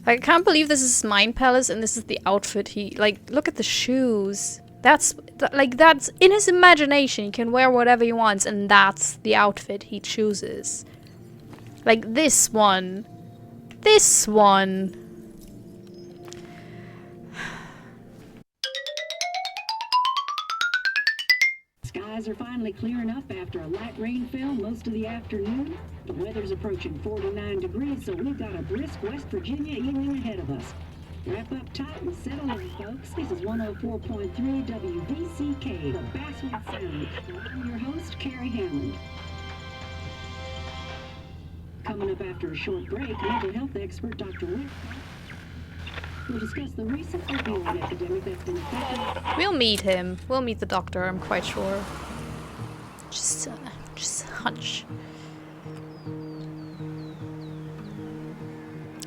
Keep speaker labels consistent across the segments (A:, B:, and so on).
A: I can't believe this is Mind Palace and this is the outfit he... Like, look at the shoes. That's in his imagination. He can wear whatever he wants and that's the outfit he chooses. Like this one. This one.
B: Skies are finally clearing up after a light rain fell most of the afternoon. The weather's approaching 49 degrees, so we've got a brisk West Virginia evening ahead of us. Wrap up tight and settle in, folks. This is 104.3 WVCK, the Basswood Sound. I'm your host, Carrie Hammond. Coming up after a short break, mental health expert Dr. Wick will discuss the recent opioid epidemic that's been affecting...
A: We'll meet him. We'll meet the doctor, I'm quite sure. Just a hunch.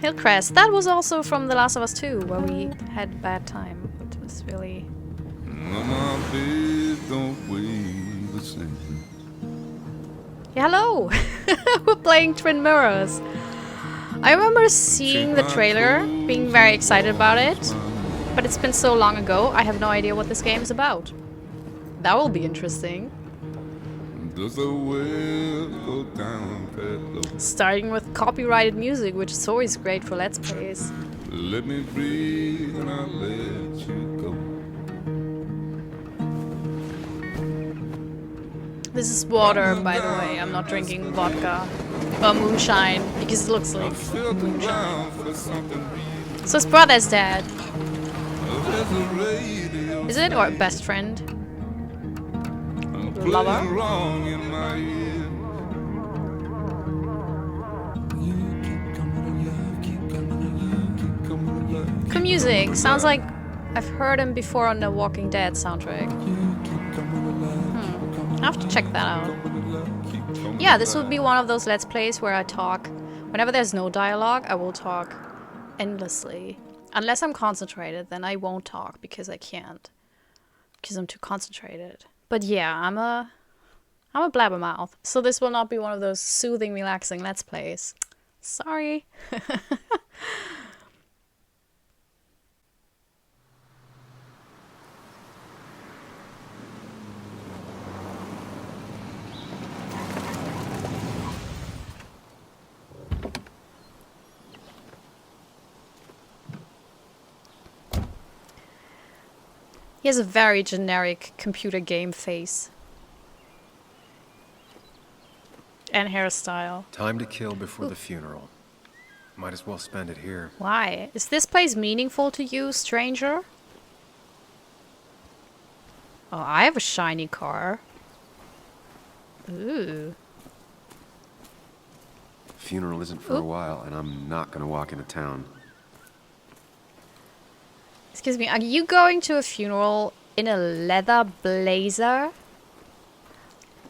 A: Hillcrest. That was also from The Last of Us 2, where we had a bad time. It was really... Yeah, hello! We're playing Twin Mirrors. I remember seeing the trailer, being very excited about it, but it's been so long ago, I have no idea what this game is about. That will be interesting. Starting with copyrighted music, which is always great for Let's Plays. Let me breathe and I'll let you go. This is water, by the way. I'm not drinking vodka or moonshine because it looks like moonshine. So his brother's dead. Is it? Or best friend? Lover? Cool music. Sounds like I've heard him before on the Walking Dead soundtrack. I have to check that out. Yeah, this would be one of those Let's Plays where I talk. Whenever there's no dialogue, I will talk endlessly. Unless I'm concentrated, then I won't talk because I can't. Because I'm too concentrated. But yeah, I'm a blabbermouth. So this will not be one of those soothing, relaxing Let's Plays. Sorry. He has a very generic computer game face. And hairstyle.
C: Time to kill before the funeral. Might as well spend it here.
A: Why? Is this place meaningful to you, stranger? Oh, I have a shiny car. Ooh.
C: Funeral isn't for a while, and I'm not gonna walk into town.
A: Excuse me, are you going to a funeral in a leather blazer?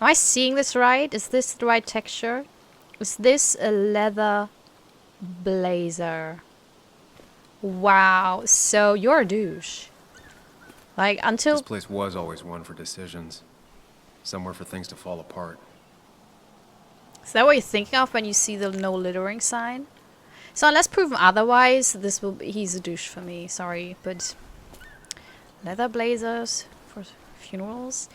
A: Am I seeing this right? Is this the right texture? Is this a leather blazer? Wow, so you're a douche. Like, until...
C: This place was always one for decisions. Somewhere for things to fall apart.
A: Is that what you're thinking of when you see the no littering sign? So unless proven otherwise, he's a douche for me, sorry, but leather blazers for funerals?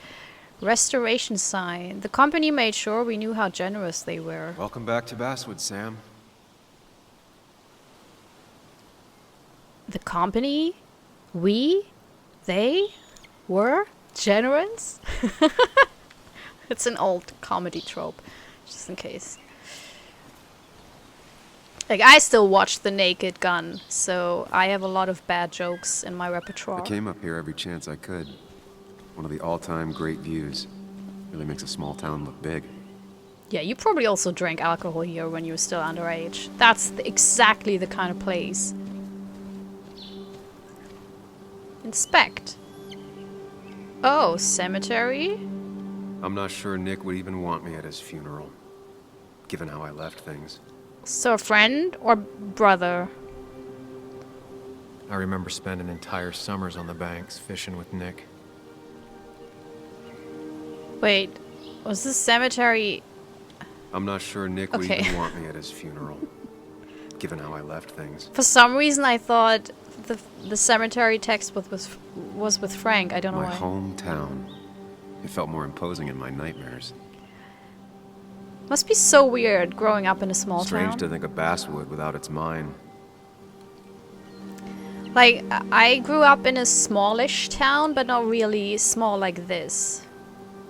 A: Restoration sign. The company made sure we knew how generous they were.
C: Welcome back to Basswood, Sam.
A: The company? We? They? Were? Generous? It's an old comedy trope, just in case. Like, I still watch The Naked Gun, so I have a lot of bad jokes in my repertoire.
C: I came up here every chance I could. One of the all-time great views. Really makes a small town look big.
A: Yeah, you probably also drank alcohol here when you were still underage. That's exactly the kind of place. Inspect. Oh, cemetery?
C: I'm not sure Nick would even want me at his funeral, given how I left things.
A: So a friend or brother?
C: I remember spending entire summers on the banks fishing with Nick.
A: Wait, was this cemetery...
C: I'm not sure Nick would even want me at his funeral, given how I left things.
A: For some reason, I thought the cemetery text was with Frank. I don't know
C: My
A: why.
C: hometown. It felt more imposing in my nightmares.
A: Must be so weird growing up in a small
C: Strange
A: town.
C: to think of Basswood without its mine.
A: Like, I grew up in a smallish town, but not really small like this.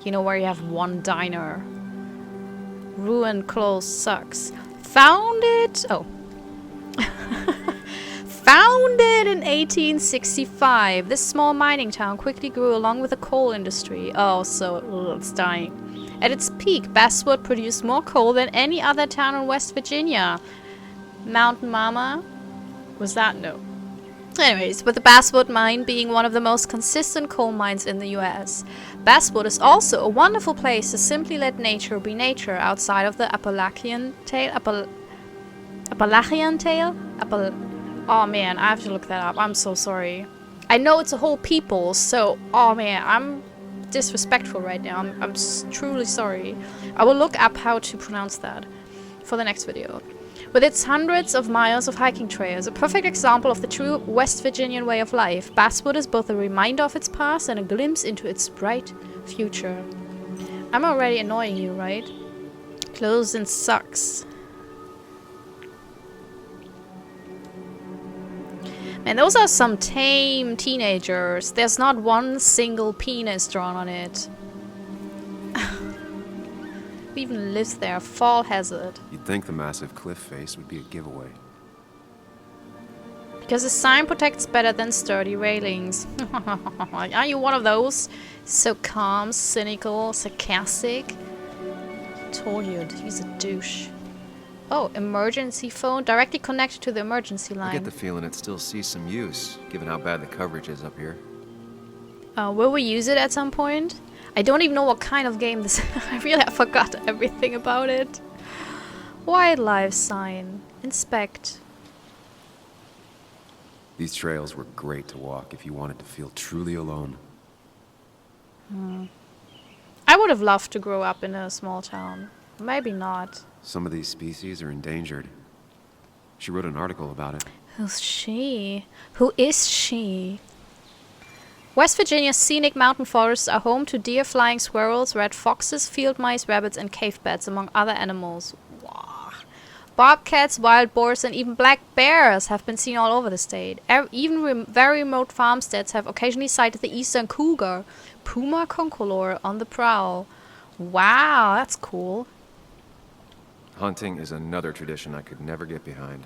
A: You know, where you have one diner. Ruined closed sucks. Founded... Oh. Founded in 1865, this small mining town quickly grew along with the coal industry. Oh, so it's dying. At its peak, Basswood produced more coal than any other town in West Virginia. Mountain Mama? Was that? No. Anyways, with the Basswood mine being one of the most consistent coal mines in the US, Basswood is also a wonderful place to simply let nature be nature outside of the Appalachian Tail. Appalachian Tail? Oh man, I have to look that up. I'm so sorry. I know it's a whole people, so oh man, I'm disrespectful right now. I'm truly sorry. I will look up how to pronounce that for the next video. With its hundreds of miles of hiking trails, a perfect example of the true West Virginian way of life, Basswood is both a reminder of its past and a glimpse into its bright future. I'm already annoying you, right? Clothes and sucks. Man, those are some tame teenagers. There's not one single penis drawn on it. Who even lives there? Fall hazard.
C: You'd think the massive cliff face would be a giveaway.
A: Because the sign protects better than sturdy railings. Are you one of those? So calm, cynical, sarcastic? Told you, he's a douche. Oh, emergency phone directly connected to the emergency line.
C: I get the feeling it still sees some use, given how bad the coverage is up here.
A: Will we use it at some point? I don't even know what kind of game this is. I really forgot everything about it. Wildlife sign. Inspect.
C: These trails were great to walk if you wanted to feel truly alone.
A: I would have loved to grow up in a small town. Maybe not.
C: Some of these species are endangered. She wrote an article about it.
A: Who's she? Who is she? West Virginia's scenic mountain forests are home to deer, flying squirrels, red foxes, field mice, rabbits, and cave bats, among other animals. Wow. Bobcats, wild boars, and even black bears have been seen all over the state. Even very remote farmsteads have occasionally sighted the eastern cougar, Puma concolor, on the prowl. Wow, that's cool.
C: Hunting is another tradition I could never get behind.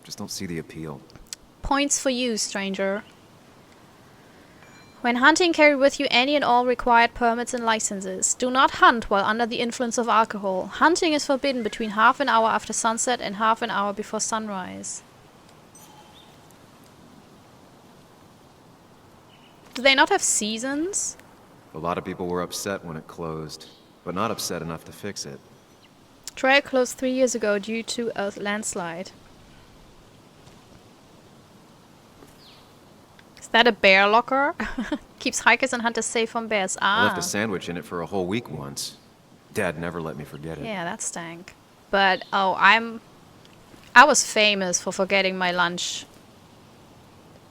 C: Just don't see the appeal.
A: Points for you, stranger. When hunting, carry with you any and all required permits and licenses. Do not hunt while under the influence of alcohol. Hunting is forbidden between half an hour after sunset and half an hour before sunrise. Do they not have seasons?
C: A lot of people were upset when it closed, but not upset enough to fix it.
A: Trail closed 3 years ago due to a landslide. Is that a bear locker? Keeps hikers and hunters safe from bears.
C: I left a
A: Ah.
C: sandwich in it for a whole week once. Dad never let me forget it.
A: Yeah, that stank. But, oh, I was famous for forgetting my lunch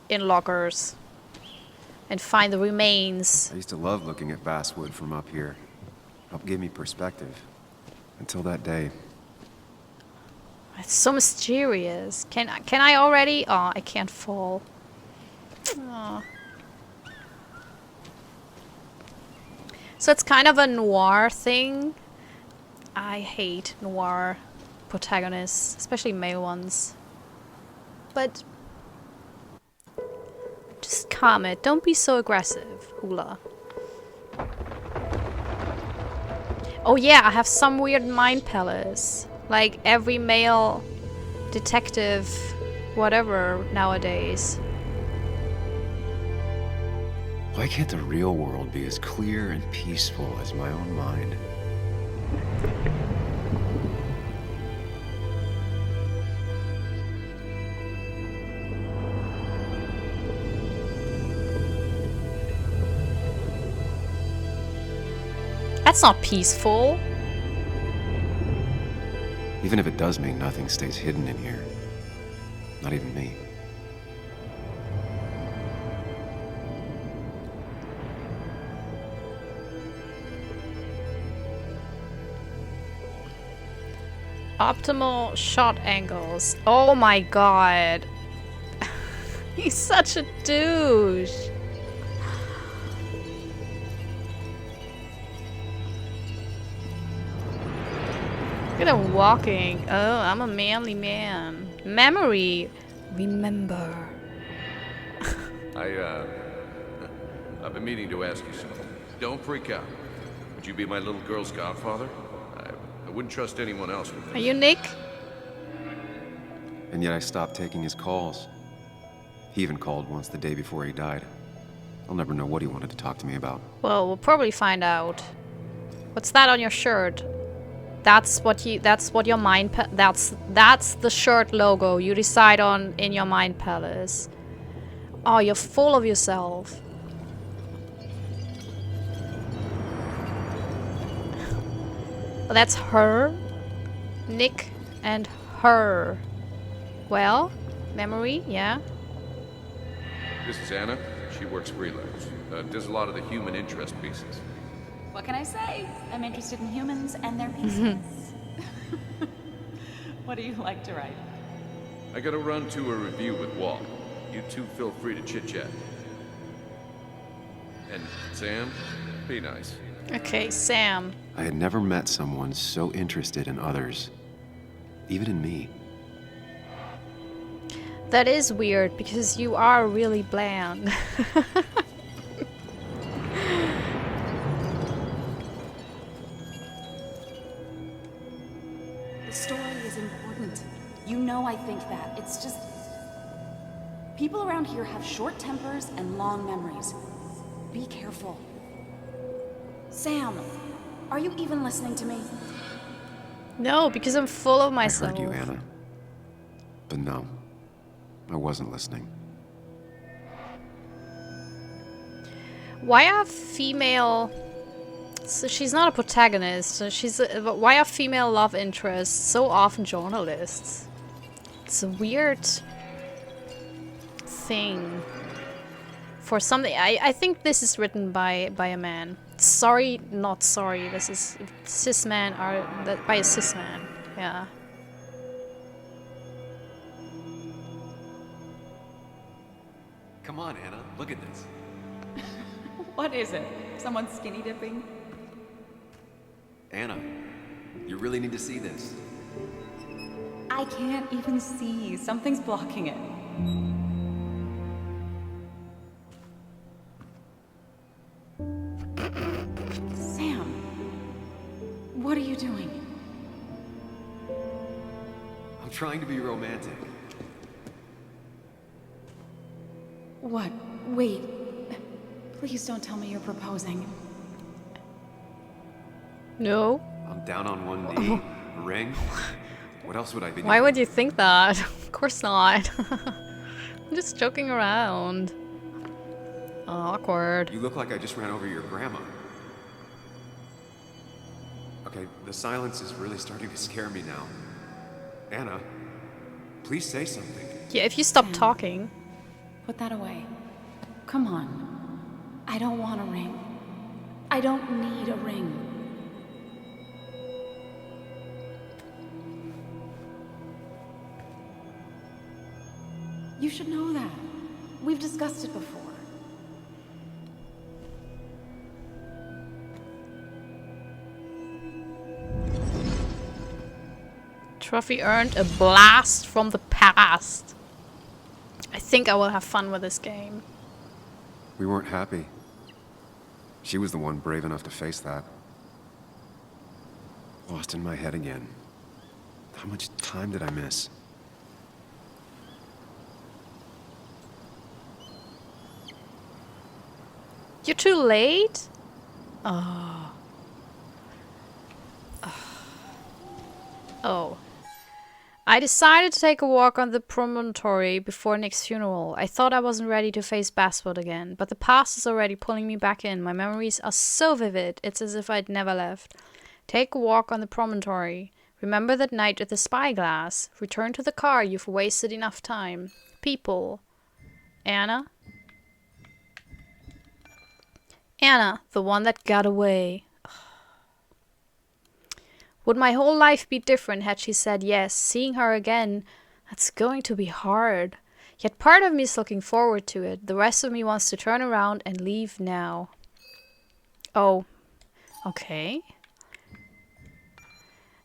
A: in lockers. And find the remains.
C: I used to love looking at Basswood from up here. Helped give me perspective. Until that day.
A: It's so mysterious. Can I already? Oh, I can't fall. Aw. So it's kind of a noir thing. I hate noir protagonists, especially male ones. But just calm it. Don't be so aggressive, Ula. Oh yeah, I have some weird mind palace. Like every male detective, whatever, nowadays.
C: Why can't the real world be as clear and peaceful as my own mind?
A: That's not peaceful.
C: Even if it does mean nothing stays hidden in here. Not even me.
A: Optimal shot angles. Oh my god. He's such a douche. Look at him walking. Oh, I'm a manly man. Memory. Remember.
D: I've been meaning to ask you something. Don't freak out. Would you be my little girl's godfather? I wouldn't trust anyone else with this.
A: Are you Nick?
C: And yet I stopped taking his calls. He even called once the day before he died. I'll never know what he wanted to talk to me about.
A: Well, we'll probably find out. What's that on your shirt? That's what your mind that's the shirt logo you decide on in your mind palace. Oh, you're full of yourself. Well, that's her, Nick, and her. Well, memory, yeah.
D: This is Anna. She works freelance. Does a lot of the human interest pieces.
E: What can I say? I'm interested in humans and their pieces. What do you like to write?
D: I gotta run to a review with Walt. You two feel free to chit-chat. And Sam, be nice.
A: Okay, Sam.
C: I had never met someone so interested in others. Even in me.
A: That is weird, because you are really bland.
E: The story is important. You know I think that. It's just... people around here have short tempers and long memories. Be careful. Sam, are you even listening to me?
A: No, because I'm full of myself.
C: I heard you, Anna. But no, I wasn't listening.
A: Why are female... So she's not a protagonist. So but why are female love interests so often journalists? It's a weird thing. For something... I think this is written by a man. Sorry, not sorry. This is cis man by a cis man. Yeah.
C: Come on, Anna. Look at this.
E: What is it? Someone skinny dipping?
C: Anna, you really need to see this.
E: I can't even see. Something's blocking it. Sam, what are you doing?
C: I'm trying to be romantic.
E: What? Wait. Please don't tell me you're proposing.
A: No.
C: I'm down on one knee. A ring. What else would I be doing?
A: Why would you think that? Of course not. I'm just joking around. Awkward.
C: You look like I just ran over your grandma. Okay, the silence is really starting to scare me now. Anna, please say something.
A: Yeah, if you stop talking.
E: Put that away. Come on. I don't want a ring. I don't need a ring. You should know that. We've discussed it before.
A: Trophy earned, a blast from the past. I think I will have fun with this game.
C: We weren't happy. She was the one brave enough to face that. Lost in my head again. How much time did I miss?
A: You're too late? Oh. Oh. I decided to take a walk on the promontory before Nick's funeral. I thought I wasn't ready to face Basswood again, but the past is already pulling me back in. My memories are so vivid, it's as if I'd never left. Take a walk on the promontory. Remember that night at the spyglass. Return to the car. You've wasted enough time. People. Anna? Anna, the one that got away. Would my whole life be different had she said yes? Seeing her again, that's going to be hard. Yet part of me is looking forward to it. The rest of me wants to turn around and leave now. Oh. Okay.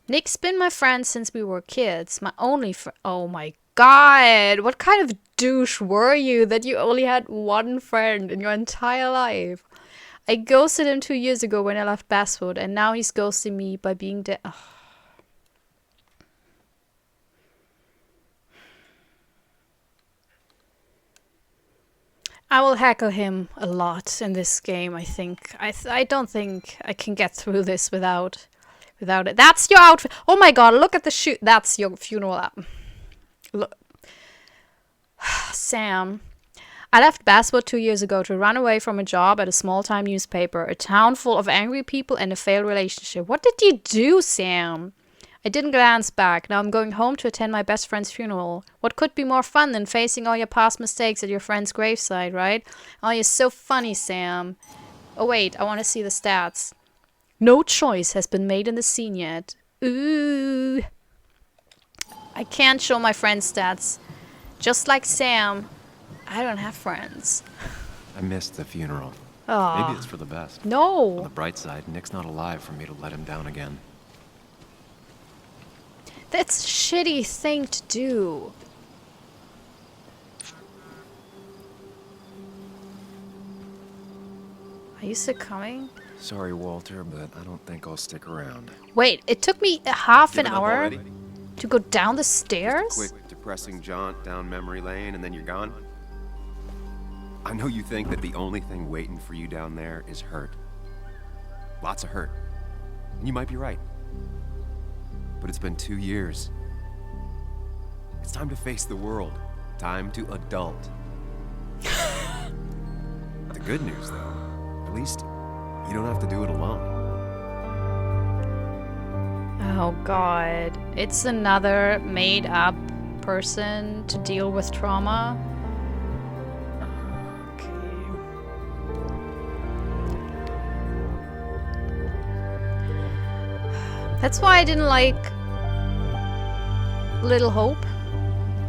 A: Nick's been my friend since we were kids. My only friend. Oh my god. What kind of douche were you that you only had one friend in your entire life? I ghosted him 2 years ago when I left Basswood, and now he's ghosting me by being dead. I will heckle him a lot in this game, I think. I don't think I can get through this without it. That's your outfit. Oh my god, look at the shoe. That's your funeral. Look. Sam. I left Basswood 2 years ago to run away from a job at a small-time newspaper, a town full of angry people and a failed relationship. What did you do, Sam? I didn't glance back. Now I'm going home to attend my best friend's funeral. What could be more fun than facing all your past mistakes at your friend's graveside, right? Oh, you're so funny, Sam. Oh wait, I want to see the stats. No choice has been made in the scene yet. Ooh. I can't show my friend's stats. Just like Sam, I don't have friends.
C: I missed the funeral.
A: Oh.
C: Maybe it's for the best.
A: No.
C: On the bright side, Nick's not alive for me to let him down again.
A: That's a shitty thing to do. Are you still coming?
C: Sorry, Walter, but I don't think I'll stick around.
A: Wait, it took me half an
C: Giving up
A: hour
C: already?
A: to go down the stairs?
C: Quick, depressing jaunt down memory lane, and then you're gone? I know you think that the only thing waiting for you down there is hurt. Lots of hurt. And you might be right. But it's been 2 years. It's time to face the world. Time to adult. The good news, though, at least you don't have to do it alone.
A: Oh god. It's another made-up person to deal with trauma. That's why I didn't like Little Hope.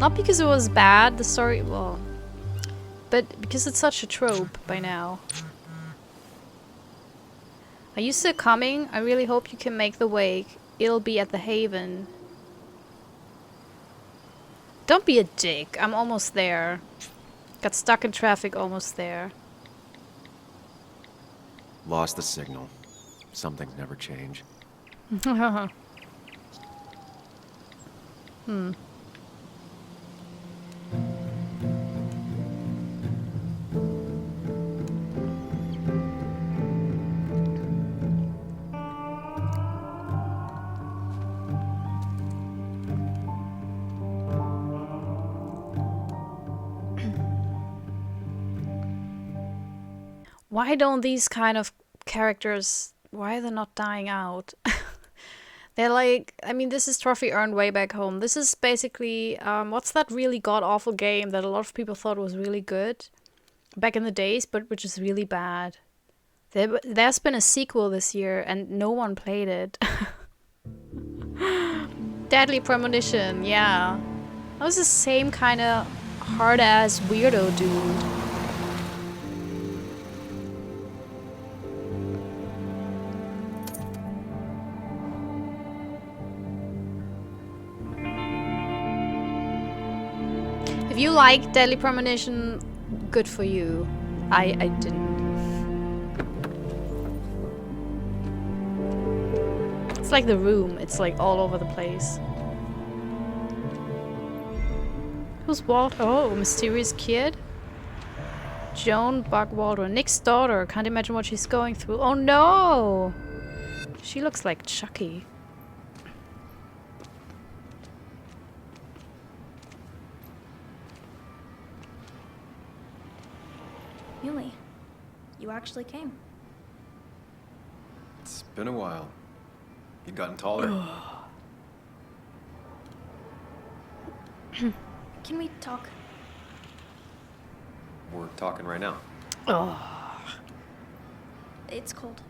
A: Not because it was bad, the story, well, but because it's such a trope by now. Are you still coming? I really hope you can make the wake. It'll be at the Haven. Don't be a dick. I'm almost there. Got stuck in traffic, almost there.
C: Lost the signal. Some things never change.
A: Why don't these kind of characters, why are they not dying out? They're like, I mean, this is trophy earned way back home. This is basically, what's that really god-awful game that a lot of people thought was really good back in the days, but which is really bad. There's been a sequel this year, and no one played it. Deadly Premonition, yeah. That was the same kind of hard-ass weirdo dude. If you like Deadly Premonition, good for you. I didn't. It's like The Room. It's like all over the place. Who's Walt? Oh, mysterious kid? Joan Buckwalter. Nick's daughter. Can't imagine what she's going through. Oh no! She looks like Chucky.
F: Muley, you actually came.
C: It's been a while. You've gotten taller.
F: Can we talk?
C: We're talking right now.
A: Oh.
F: It's cold.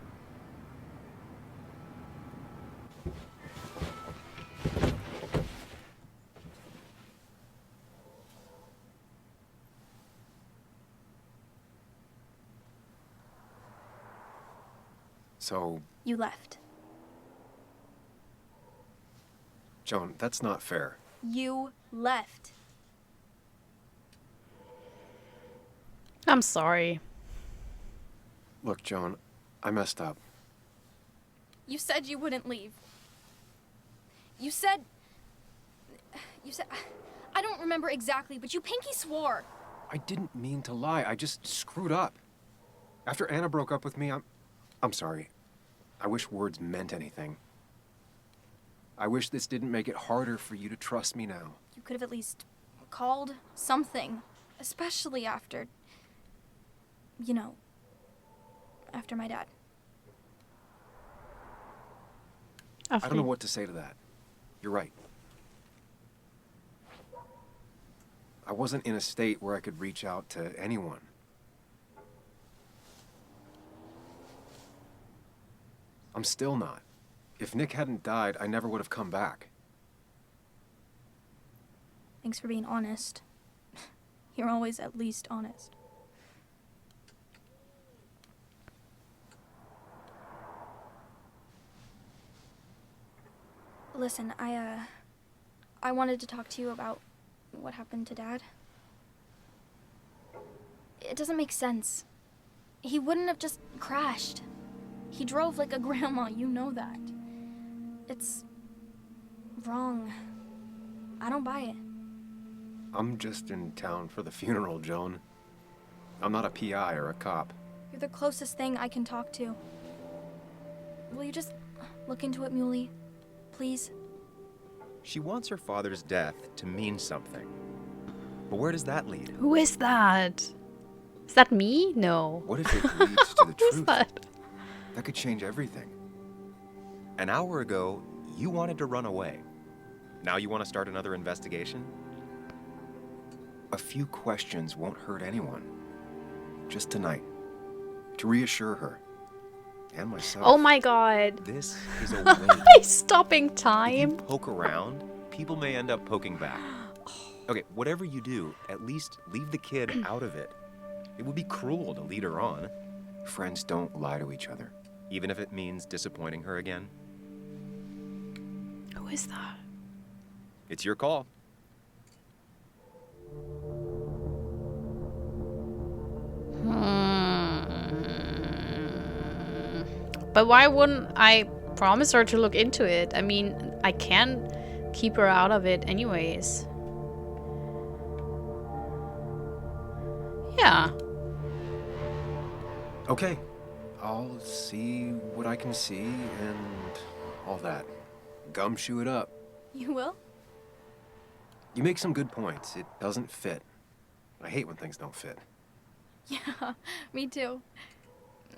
C: So,
F: You left.
C: Joan, that's not fair.
F: You left.
A: I'm sorry.
C: Look, Joan, I messed up.
F: You said you wouldn't leave. You said... I don't remember exactly, but you pinky swore.
C: I didn't mean to lie. I just screwed up. After Anna broke up with me, I'm sorry. I wish words meant anything. I wish this didn't make it harder for you to trust me now.
F: You could have at least called something. Especially after... You know... After my dad.
C: I don't know what to say to that. You're right. I wasn't in a state where I could reach out to anyone. I'm still not. If Nick hadn't died, I never would have come back.
F: Thanks for being honest. You're always at least honest. Listen, I wanted to talk to you about what happened to Dad. It doesn't make sense. He wouldn't have just crashed. He drove like a grandma, you know that. It's wrong. I don't buy it.
C: I'm just in town for the funeral, Joan. I'm not a PI or a cop.
F: You're the closest thing I can talk to. Will you just look into it, Muley? Please?
C: She wants her father's death to mean something. But where does that lead?
A: Who is that? Is that me? No.
C: What if it leads to the
A: Who's
C: truth?
A: that?
C: That could change everything. An hour ago, you wanted to run away. Now you want to start another investigation? A few questions won't hurt anyone. Just tonight. To reassure her. And myself.
A: Oh my god.
C: This is a win.
A: He's stopping
C: If you
A: time.
C: poke around, people may end up poking back. Okay, whatever you do, at least leave the kid out of it. It would be cruel to lead her on. Friends don't lie to each other. Even if it means disappointing her again.
A: Who is that?
C: It's your call.
A: But why wouldn't I promise her to look into it? I mean, I can keep her out of it anyways. Yeah.
C: Okay. I'll see what I can see and all that. Gumshoe it up.
F: You will?
C: You make some good points. It doesn't fit. I hate when things don't fit.
F: Yeah, me too.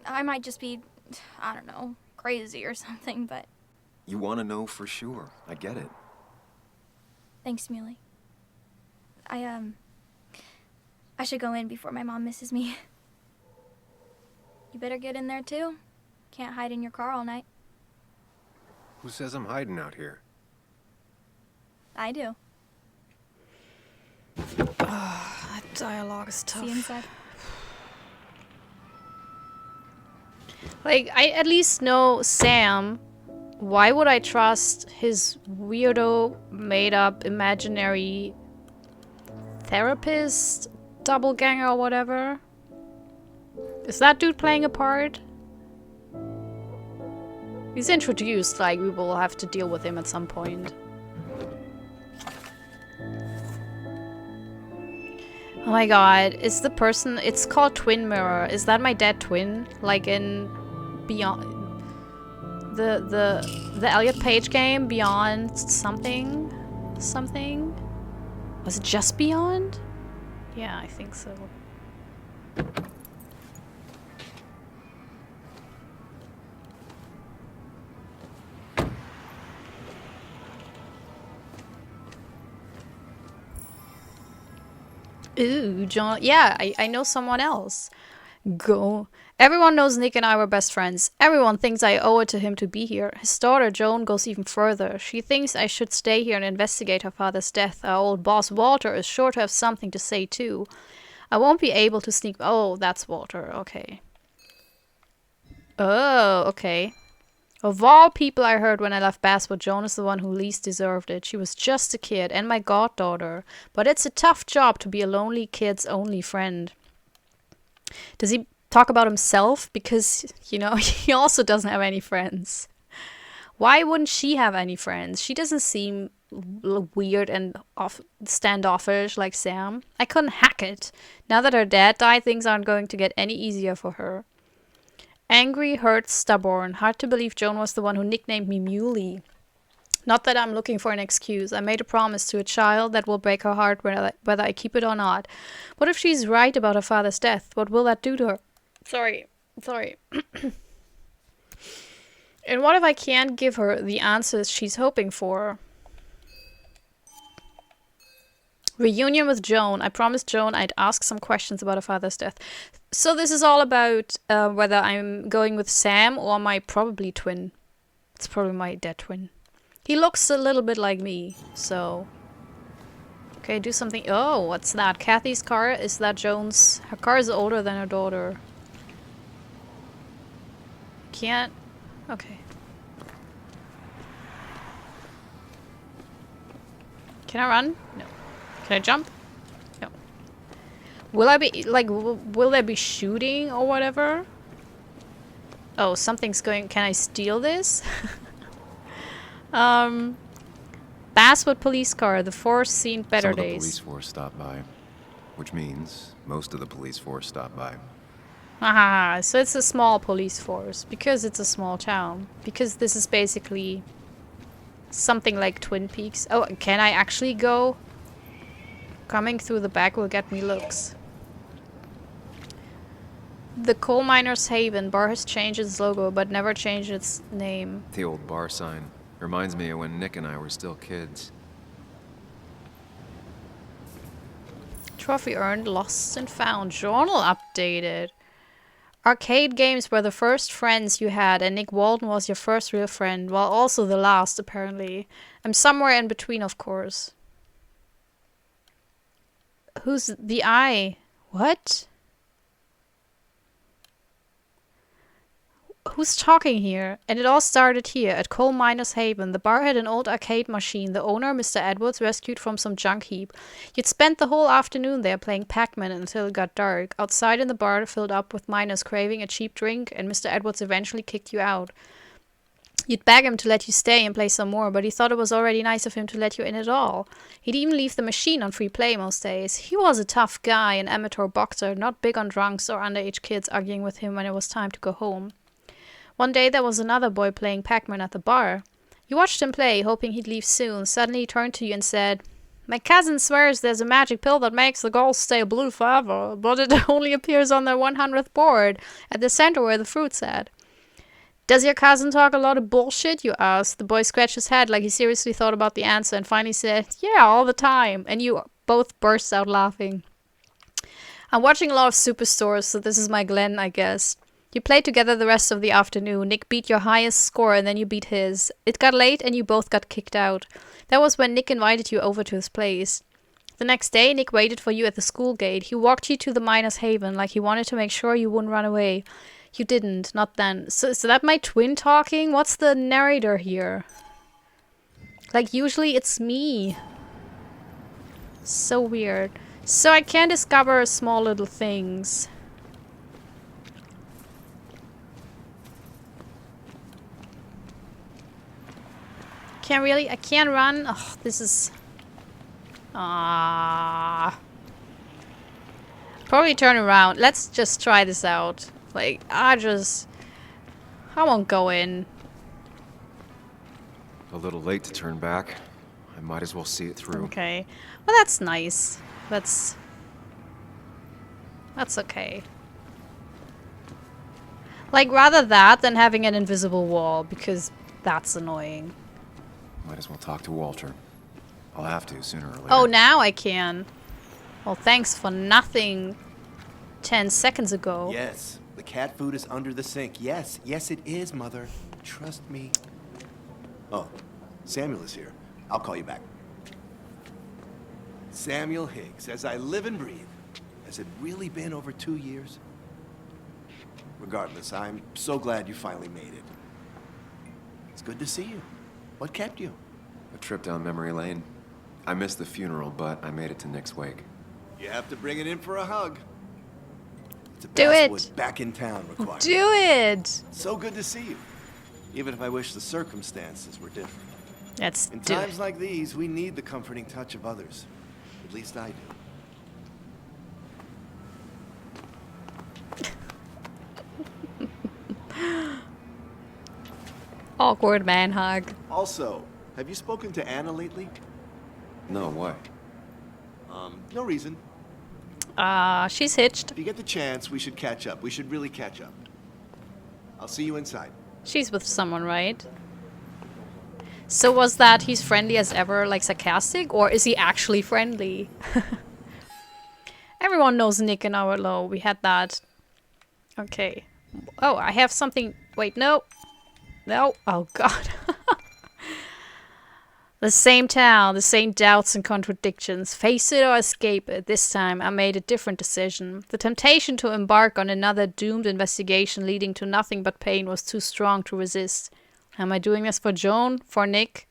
F: I might just be, I don't know, crazy or something, but...
C: You want to know for sure. I get it.
F: Thanks, Muley. I should go in before my mom misses me. You better get in there, too. Can't hide in your car all night.
C: Who says I'm hiding out here?
F: I do.
A: That dialogue is tough.
F: See you inside.
A: Like, I at least know Sam. Why would I trust his weirdo, made-up, imaginary therapist, doppelganger, or whatever? Is that dude playing a part? He's introduced, like we will have to deal with him at some point. Oh my god, is the person... It's called Twin Mirror. Is that my dead twin? Like in... Beyond... The Elliot Page game? Beyond something? Something? Was it just Beyond? Yeah, I think so. Ooh, John. Yeah, I know someone else. Go. Everyone knows Nick and I were best friends. Everyone thinks I owe it to him to be here. His daughter, Joan, goes even further. She thinks I should stay here and investigate her father's death. Our old boss, Walter, is sure to have something to say, too. I won't be able to sneak... Oh, that's Walter. Okay. Oh, okay. Of all people I heard when I left Basswood, Joan is the one who least deserved it. She was just a kid and my goddaughter. But it's a tough job to be a lonely kid's only friend. Does he talk about himself? Because, you know, he also doesn't have any friends. Why wouldn't she have any friends? She doesn't seem weird and standoffish like Sam. I couldn't hack it. Now that her dad died, things aren't going to get any easier for her. Angry, hurt, stubborn. Hard to believe Joan was the one who nicknamed me Muley. Not that I'm looking for an excuse. I made a promise to a child that will break her heart whether I keep it or not. What if she's right about her father's death? What will that do to her? Sorry. And what if I can't give her the answers she's hoping for? Reunion with Joan. I promised Joan I'd ask some questions about her father's death. So this is all about whether I'm going with Sam or my probably twin. It's probably my dead twin. He looks a little bit like me, so... Okay, do something... Oh, what's that? Kathy's car? Is that Joan's? Her car is older than her daughter. Can't... Okay. Can I run? No. Can I jump? No. Will I be... Like, will there be shooting or whatever? Oh, something's going... Can I steal this? Basswood police car. The force seen better
C: Some of the
A: days.
C: police force stopped by, which means most of the police force stopped by.
A: Aha, so it's a small police force because it's a small town. Because this is basically something like Twin Peaks. Oh, can I actually go? Coming through the back will get me looks. The Coal Miners' Haven bar has changed its logo but never changed its name.
C: The old bar sign reminds me of when Nick and I were still kids.
A: Trophy earned, lost and found. Journal updated. Arcade games were the first friends you had, and Nick Walton was your first real friend, while also the last, apparently. I'm somewhere in between, of course. Who's the I? What? Who's talking here? And it all started here, at Coal Miners' Haven. The bar had an old arcade machine the owner, Mr. Edwards, rescued from some junk heap. You'd spent the whole afternoon there playing Pac-Man until it got dark. Outside in the bar filled up with miners craving a cheap drink, and Mr. Edwards eventually kicked you out. You'd beg him to let you stay and play some more, but he thought it was already nice of him to let you in at all. He'd even leave the machine on free play most days. He was a tough guy, an amateur boxer, not big on drunks or underage kids arguing with him when it was time to go home. One day there was another boy playing Pac-Man at the bar. You watched him play, hoping he'd leave soon. Suddenly he turned to you and said, "My cousin swears there's a magic pill that makes the goals stay blue forever, but it only appears on the 100th board, at the center where the fruit's at." "Does your cousin talk a lot of bullshit?" you asked. The boy scratched his head like he seriously thought about the answer and finally said, "Yeah, all the time." And you both burst out laughing. I'm watching a lot of Superstores, so this is my Glenn, I guess. You played together the rest of the afternoon. Nick beat your highest score and then you beat his. It got late and you both got kicked out. That was when Nick invited you over to his place. The next day, Nick waited for you at the school gate. He walked you to the Miners' Haven like he wanted to make sure you wouldn't run away. You didn't, not then. So that my twin talking? What's the narrator here? Like, usually it's me. So weird. So I can discover small little things. I can't run. Oh, this is... Probably turn around. Let's just try this out. Like, I won't go in.
C: A little late to turn back. I might as well see it through.
A: Okay. Well, that's nice. That's okay. Like, rather that than having an invisible wall, because that's annoying.
C: Might as well talk to Walter. I'll have to sooner or later.
A: Oh, now I can. Well, thanks for nothing 10 seconds ago.
G: Yes, the cat food is under the sink. Yes, yes it is, Mother. Trust me. Oh, Samuel is here. I'll call you back. Samuel Higgs, as I live and breathe. Has it really been over 2 years? Regardless, I'm so glad you finally made it. It's good to see you. What kept you?
C: A trip down memory lane. I missed the funeral, but I made it to Nick's wake.
G: You have to bring it in for a hug. It's a
A: Do it.
G: basswood back in town required.
A: Do it!
G: So good to see you. Even if I wish the circumstances were different.
A: Let's
G: In
A: do
G: times
A: it.
G: like these, we need the comforting touch of others. At least I do.
A: Awkward man hug.
G: Also, have you spoken to Anna lately?
C: No, why?
G: No reason.
A: She's hitched.
G: If you get the chance, we should catch up. We should really catch up. I'll see you inside.
A: She's with someone, right? So was that he's friendly as ever, like sarcastic, or is he actually friendly? Everyone knows Nick and our low. We had that. Okay. Oh, I have something. Wait, no. No. Oh, God. The same town, the same doubts and contradictions. Face it or escape it. This time, I made a different decision. The temptation to embark on another doomed investigation leading to nothing but pain was too strong to resist. Am I doing this for Joan, for Nick,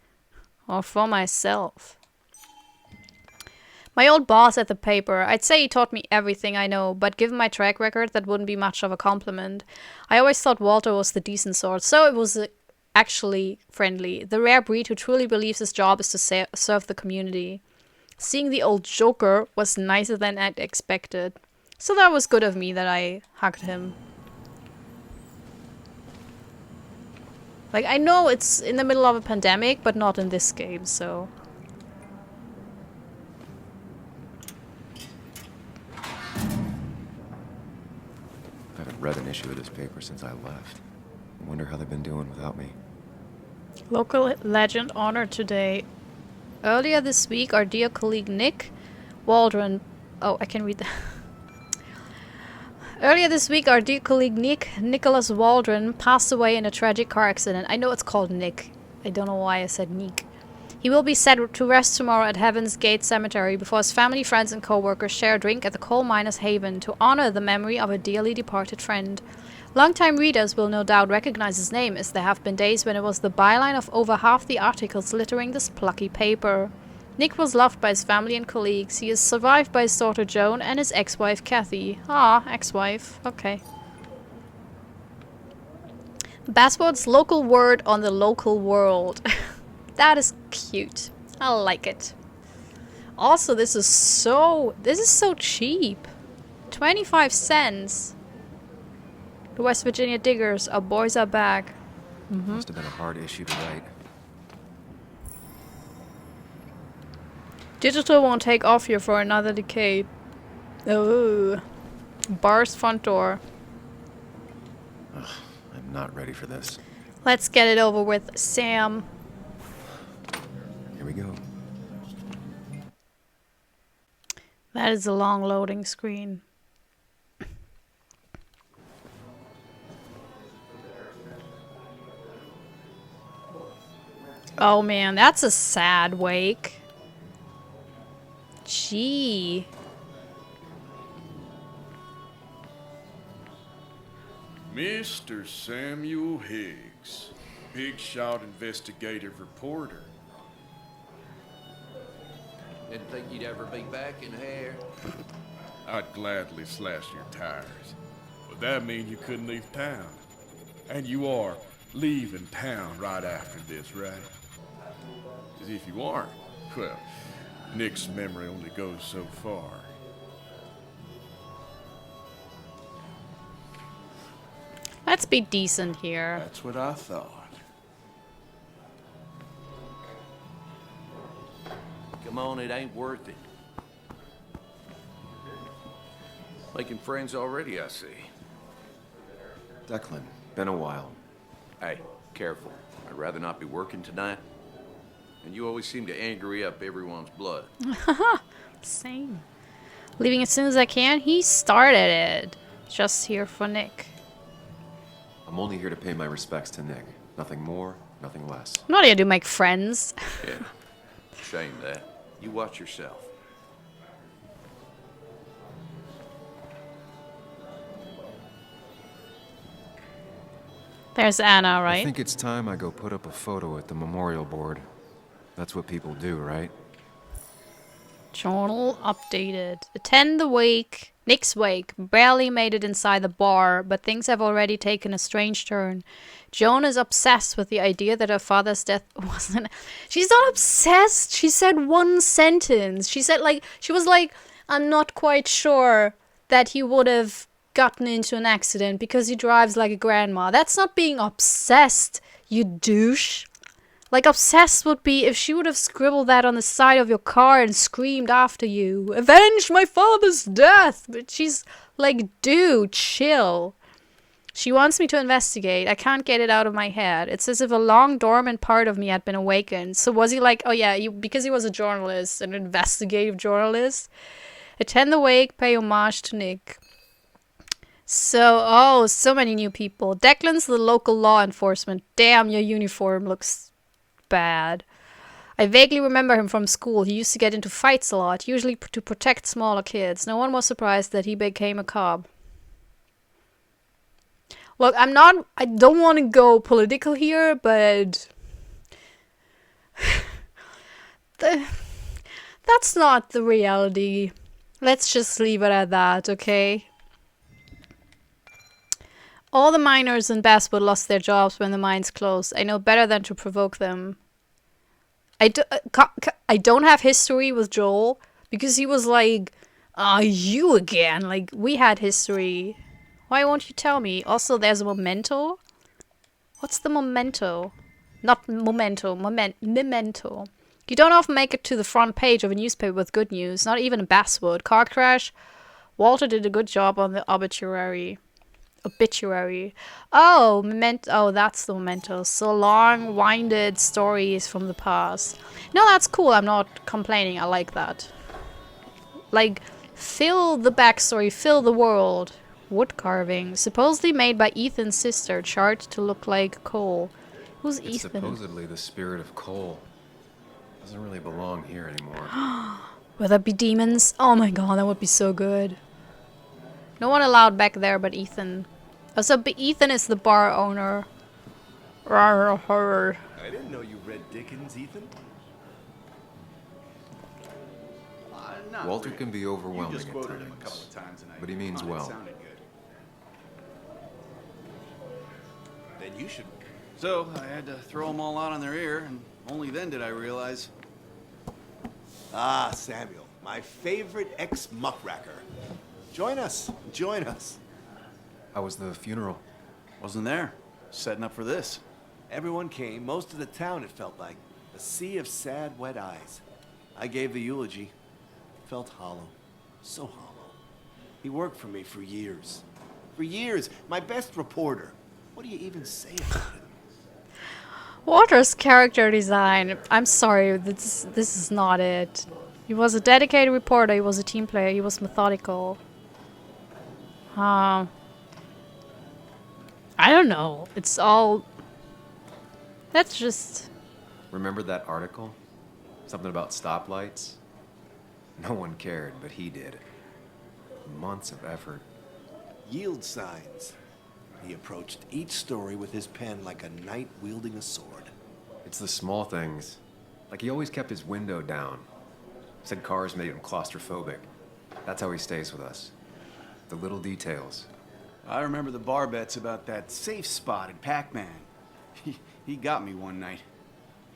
A: or for myself? My old boss at the paper, I'd say he taught me everything I know, but given my track record, that wouldn't be much of a compliment. I always thought Walter was the decent sort, so it was actually friendly. The rare breed who truly believes his job is to serve the community. Seeing the old joker was nicer than I'd expected. So that was good of me that I hugged him. Like, I know it's in the middle of a pandemic, but not in this game, so...
C: I haven't read an issue of this paper since I left. I wonder how they've been doing without me.
A: Local legend honored today. Earlier this week, our dear colleague Nick Waldron... Oh, I can read that. Earlier this week, our dear colleague Nicholas Waldron, passed away in a tragic car accident. I know it's called Nick. I don't know why I said Nick. He will be set to rest tomorrow at Heaven's Gate Cemetery before his family, friends, and co-workers share a drink at the Coal Miners' Haven to honor the memory of a dearly departed friend. Longtime readers will no doubt recognize his name, as there have been days when it was the byline of over half the articles littering this plucky paper. Nick was loved by his family and colleagues. He is survived by his daughter Joan and his ex-wife Kathy. Ah, ex-wife. Okay. Basswood's local word on the local world. That is cute. I like it. Also, this is so cheap. 25 cents. The West Virginia Diggers, our boys are back.
C: Must have been a hard issue to write.
A: Digital won't take off here for another decade. Oh. Bar's front door.
C: Ugh, I'm not ready for this.
A: Let's get it over with, Sam.
C: Here we go.
A: That is a long loading screen. Oh man, that's a sad wake. Gee.
H: Mr. Samuel Higgs, big shot investigative reporter.
D: Didn't think you'd ever be back in here.
H: I'd gladly slash your tires, but that means you couldn't leave town. And you are leaving town right after this, right? As if you aren't, well, Nick's memory only goes so far.
A: Let's be decent here.
H: That's what I thought.
D: Come on, it ain't worth it. Making friends already, I see.
C: Declan, been a while.
D: Hey, careful. I'd rather not be working tonight. And you always seem to angry up everyone's blood.
A: Same. Leaving as soon as I can? He started it. Just here for Nick.
C: I'm only here to pay my respects to Nick. Nothing more, nothing less.
A: I'm not here to make friends.
D: Yeah. Shame that. You watch yourself.
A: There's Anna,
C: I
A: right?
C: think it's time I go put up a photo at the memorial board. That's what people do, right?
A: Journal updated. Attend the wake. Nick's wake. Barely made it inside the bar, but things have already taken a strange turn. Joan is obsessed with the idea that her father's death wasn't... She's not obsessed. She said one sentence. She said, like... She was like, I'm not quite sure that he would have gotten into an accident because he drives like a grandma. That's not being obsessed, you douche. Like, obsessed would be if she would have scribbled that on the side of your car and screamed after you, avenge my father's death! But she's like, dude, chill. She wants me to investigate. I can't get it out of my head. It's as if a long dormant part of me had been awakened. So was he like, oh yeah, because he was a journalist, an investigative journalist? Attend the wake, pay homage to Nick. So, so many new people. Declan's the local law enforcement. Damn, your uniform looks... bad. I vaguely remember him from school. He used to get into fights a lot, usually to protect smaller kids. No one was surprised that he became a cop. Look, I don't want to go political here, but that's not the reality. Let's just leave it at that, okay? All the miners in Basswood lost their jobs when the mines closed. I know better than to provoke them. I don't have history with Joel because he was like, you again. Like, we had history. Why won't you tell me? Also, there's a memento. What's the memento? Not memento, memento. You don't often make it to the front page of a newspaper with good news, not even in Basswood. Car crash. Walter did a good job on the obituary. Oh, memento. Oh, that's the memento. So long, winded stories from the past. No, that's cool. I'm not complaining. I like that. Like, fill the backstory, fill the world. Wood carving, supposedly made by Ethan's sister, charged to look like coal. Who's
C: It's
A: Ethan?
C: supposedly the spirit of coal. Doesn't really belong here anymore.
A: Will there be demons? Oh my god, that would be so good. No one allowed back there but Ethan. Oh, so Ethan is the bar owner.
G: I didn't know you read Dickens, Ethan.
C: Walter can be overwhelming at times, but he means well.
G: Then you should.
I: So, I had to throw them all out on their ear, and only then did I realize...
G: Ah, Samuel, my favorite ex-muckracker. Join us, join us.
C: How was the funeral?
I: Wasn't there. Setting up for this.
G: Everyone came, most of the town, it felt like. A sea of sad, wet eyes. I gave the eulogy. Felt hollow. So hollow. He worked for me for years. For years, my best reporter. What do you even say about it?
A: Walter's character design. I'm sorry, this is not it. He was a dedicated reporter, he was a team player, he was methodical. I don't know. It's all... That's just...
C: Remember that article? Something about stoplights? No one cared, but he did. Months of effort.
G: Yield signs. He approached each story with his pen like a knight wielding a sword.
C: It's the small things. Like he always kept his window down. Said cars made him claustrophobic. That's how he stays with us. The little details.
I: I remember the bar bets about that safe spot in Pac-Man. He got me one night.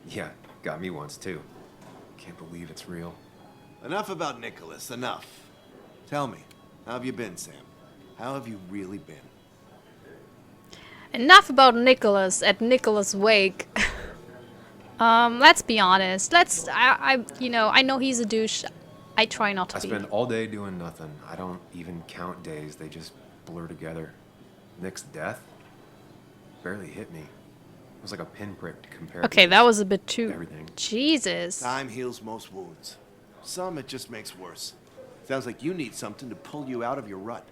C: Yeah, got me once too. Can't believe it's real.
G: Enough about Nicholas, enough. Tell me, how have you been, Sam? How have you really been?
A: Enough about Nicholas at Nicholas' wake. Let's be honest. I know he's a douche. I try not to
C: I
A: be.
C: spend all day doing nothing. I don't even count days. They just blur together. Nick's death barely hit me. It was like a pinprick compared
A: Okay,
C: to
A: that was a bit too...
C: everything.
A: Jesus.
G: Time heals most wounds. Some it just makes worse. Sounds like you need something to pull you out of your rut.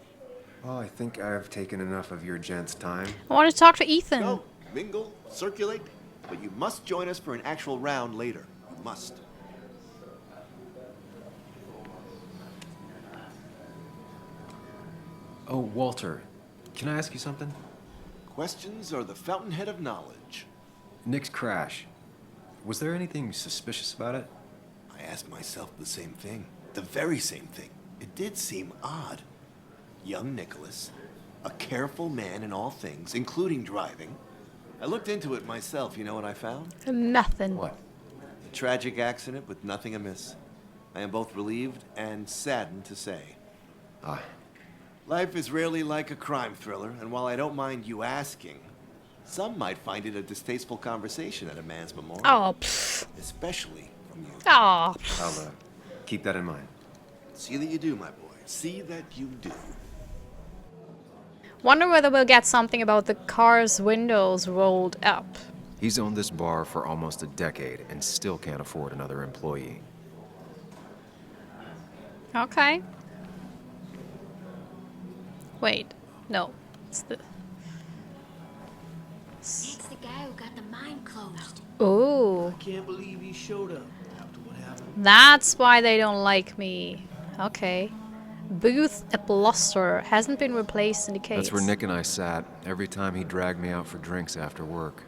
C: Well, I think I've taken enough of your gent's time.
A: I want to talk to Ethan.
G: Go, mingle, circulate, but you must join us for an actual round later. You must.
C: Oh, Walter, can I ask you something?
G: Questions are the fountainhead of knowledge.
C: Nick's crash. Was there anything suspicious about it?
G: I asked myself the same thing. The very same thing. It did seem odd. Young Nicholas, a careful man in all things, including driving. I looked into it myself. You know what I found?
A: Nothing.
C: What?
G: A tragic accident with nothing amiss. I am both relieved and saddened to say.
C: Ah.
G: Life is rarely like a crime thriller, and while I don't mind you asking, some might find it a distasteful conversation at a man's memorial.
A: Oh, pfft.
G: Especially from you.
A: Oh.
C: I'll keep that in mind.
G: See that you do, my boy. See that you do.
A: Wonder whether we'll get something about the car's windows rolled up.
C: He's owned this bar for almost a decade and still can't afford another employee.
A: Okay. Wait. No. It's the...
J: It's the guy who got the mine closed.
A: Ooh.
I: Can't believe he showed up after what happened.
A: That's why they don't like me. Okay. Booth at Bluster hasn't been replaced in the case.
C: That's where Nick and I sat every time he dragged me out for drinks after work.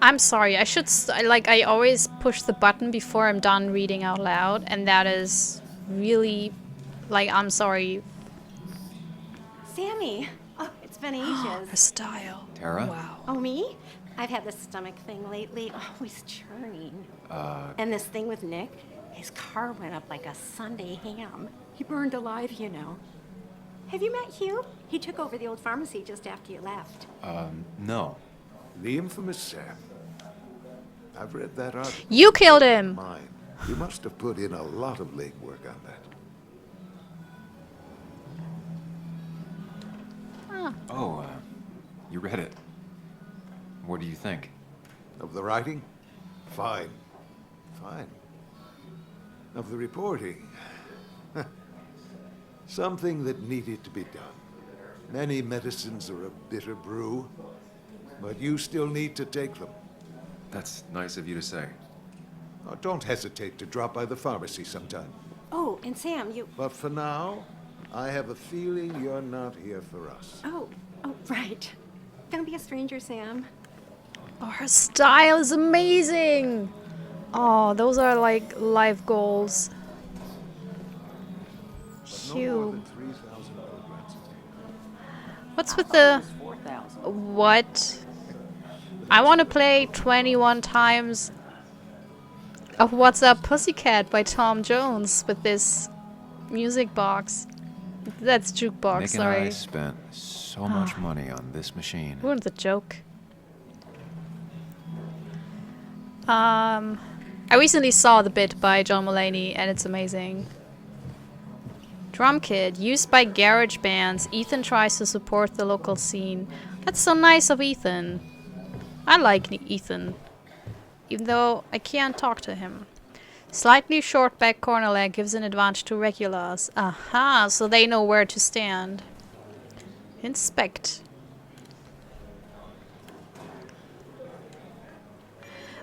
A: I'm sorry. I should... I always push the button before I'm done reading out loud. And that is really... I'm sorry.
J: Sammy! Oh, it's been
A: Her
J: ages.
A: style.
C: Tara?
A: Wow.
J: Oh, me? I've had this stomach thing lately, always churning. And this thing with Nick, his car went up like a Sunday ham. He burned alive, you know. Have you met Hugh? He took over the old pharmacy just after you left.
C: No.
K: The infamous Sam. I've read that article.
A: You killed him!
K: Mine. You must have put in a lot of legwork on that.
C: Oh, you read it. What do you think?
K: Of the writing? Fine. Fine. Of the reporting? Something that needed to be done. Many medicines are a bitter brew, but you still need to take them.
C: That's nice of you to say.
K: Oh, don't hesitate to drop by the pharmacy sometime.
J: Oh, and Sam, you...
K: But for now, I have a feeling you're not here for us.
J: Oh, right. Don't be a stranger, Sam.
A: Oh, her style is amazing! Oh, those are like life goals. Hugh. What's with the... What? I want to play 21 times of What's Up Pussycat by Tom Jones with this music box. That's jukebox,
C: Nick
A: sorry.
C: and I spent so much money on this machine.
A: Ruined the joke. I recently saw the bit by John Mulaney and it's amazing. Drum kit used by garage bands. Ethan tries to support the local scene. That's so nice of Ethan. I like Ethan, even though I can't talk to him. Slightly short back corner leg gives an advantage to regulars. Aha, so they know where to stand. Inspect.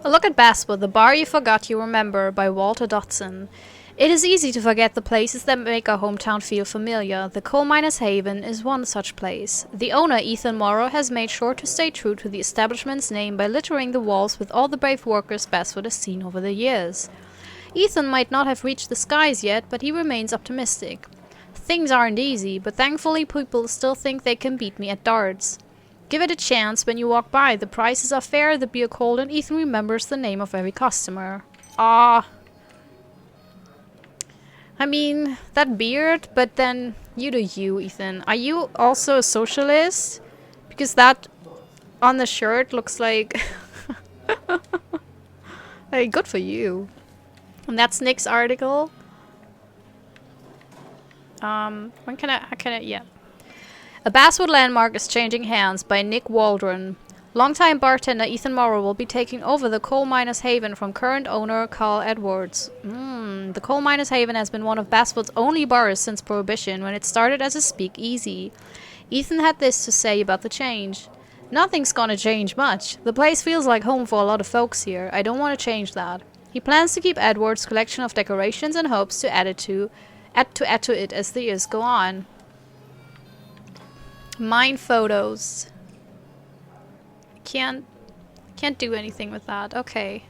A: A look at Basswood, the bar you forgot you remember, by Walter Dodson. It is easy to forget the places that make our hometown feel familiar. The Coal Miners' Haven is one such place. The owner, Ethan Morrow, has made sure to stay true to the establishment's name by littering the walls with all the brave workers Basswood has seen over the years. Ethan might not have reached the skies yet, but he remains optimistic. Things aren't easy, but thankfully people still think they can beat me at darts. Give it a chance when you walk by. The prices are fair, the beer cold, and Ethan remembers the name of every customer. Ah. I mean, that beard, but then you do you, Ethan. Are you also a socialist? Because that on the shirt looks like... Hey, good for you. And that's Nick's article. How can I, yeah. A Basswood landmark is changing hands by Nick Waldron. Longtime bartender Ethan Morrow will be taking over the Coal Miners' Haven from current owner Carl Edwards. The Coal Miners' Haven has been one of Basswood's only bars since Prohibition, when it started as a speakeasy. Ethan had this to say about the change. Nothing's gonna change much. The place feels like home for a lot of folks here. I don't want to change that. He plans to keep Edward's collection of decorations and hopes to add to it as the years go on. Mine photos. Can't do anything with that. Okay.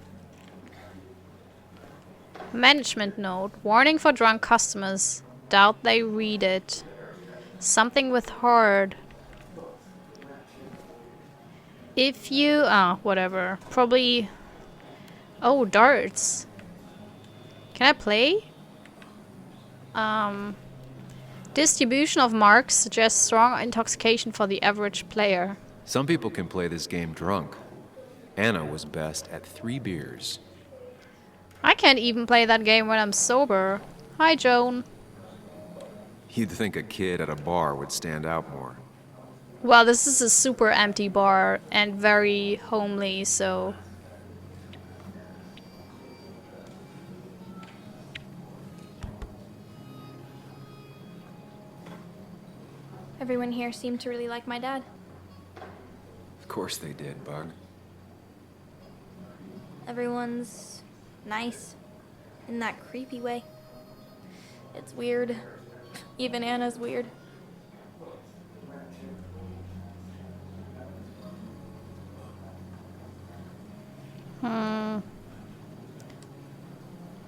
A: Management note. Warning for drunk customers. Doubt they read it. Something with hard. If you... whatever. Probably... Oh, darts. Can I play? Distribution of marks suggests strong intoxication for the average player.
C: Some people can play this game drunk. Anna was best at 3 beers.
A: I can't even play that game when I'm sober. Hi, Joan.
C: You'd think a kid at a bar would stand out more.
A: Well, this is a super empty bar and very homely, so...
F: Everyone here seemed to really like my dad.
C: Of course they did, Bug.
F: Everyone's nice in that creepy way. It's weird. Even Anna's weird.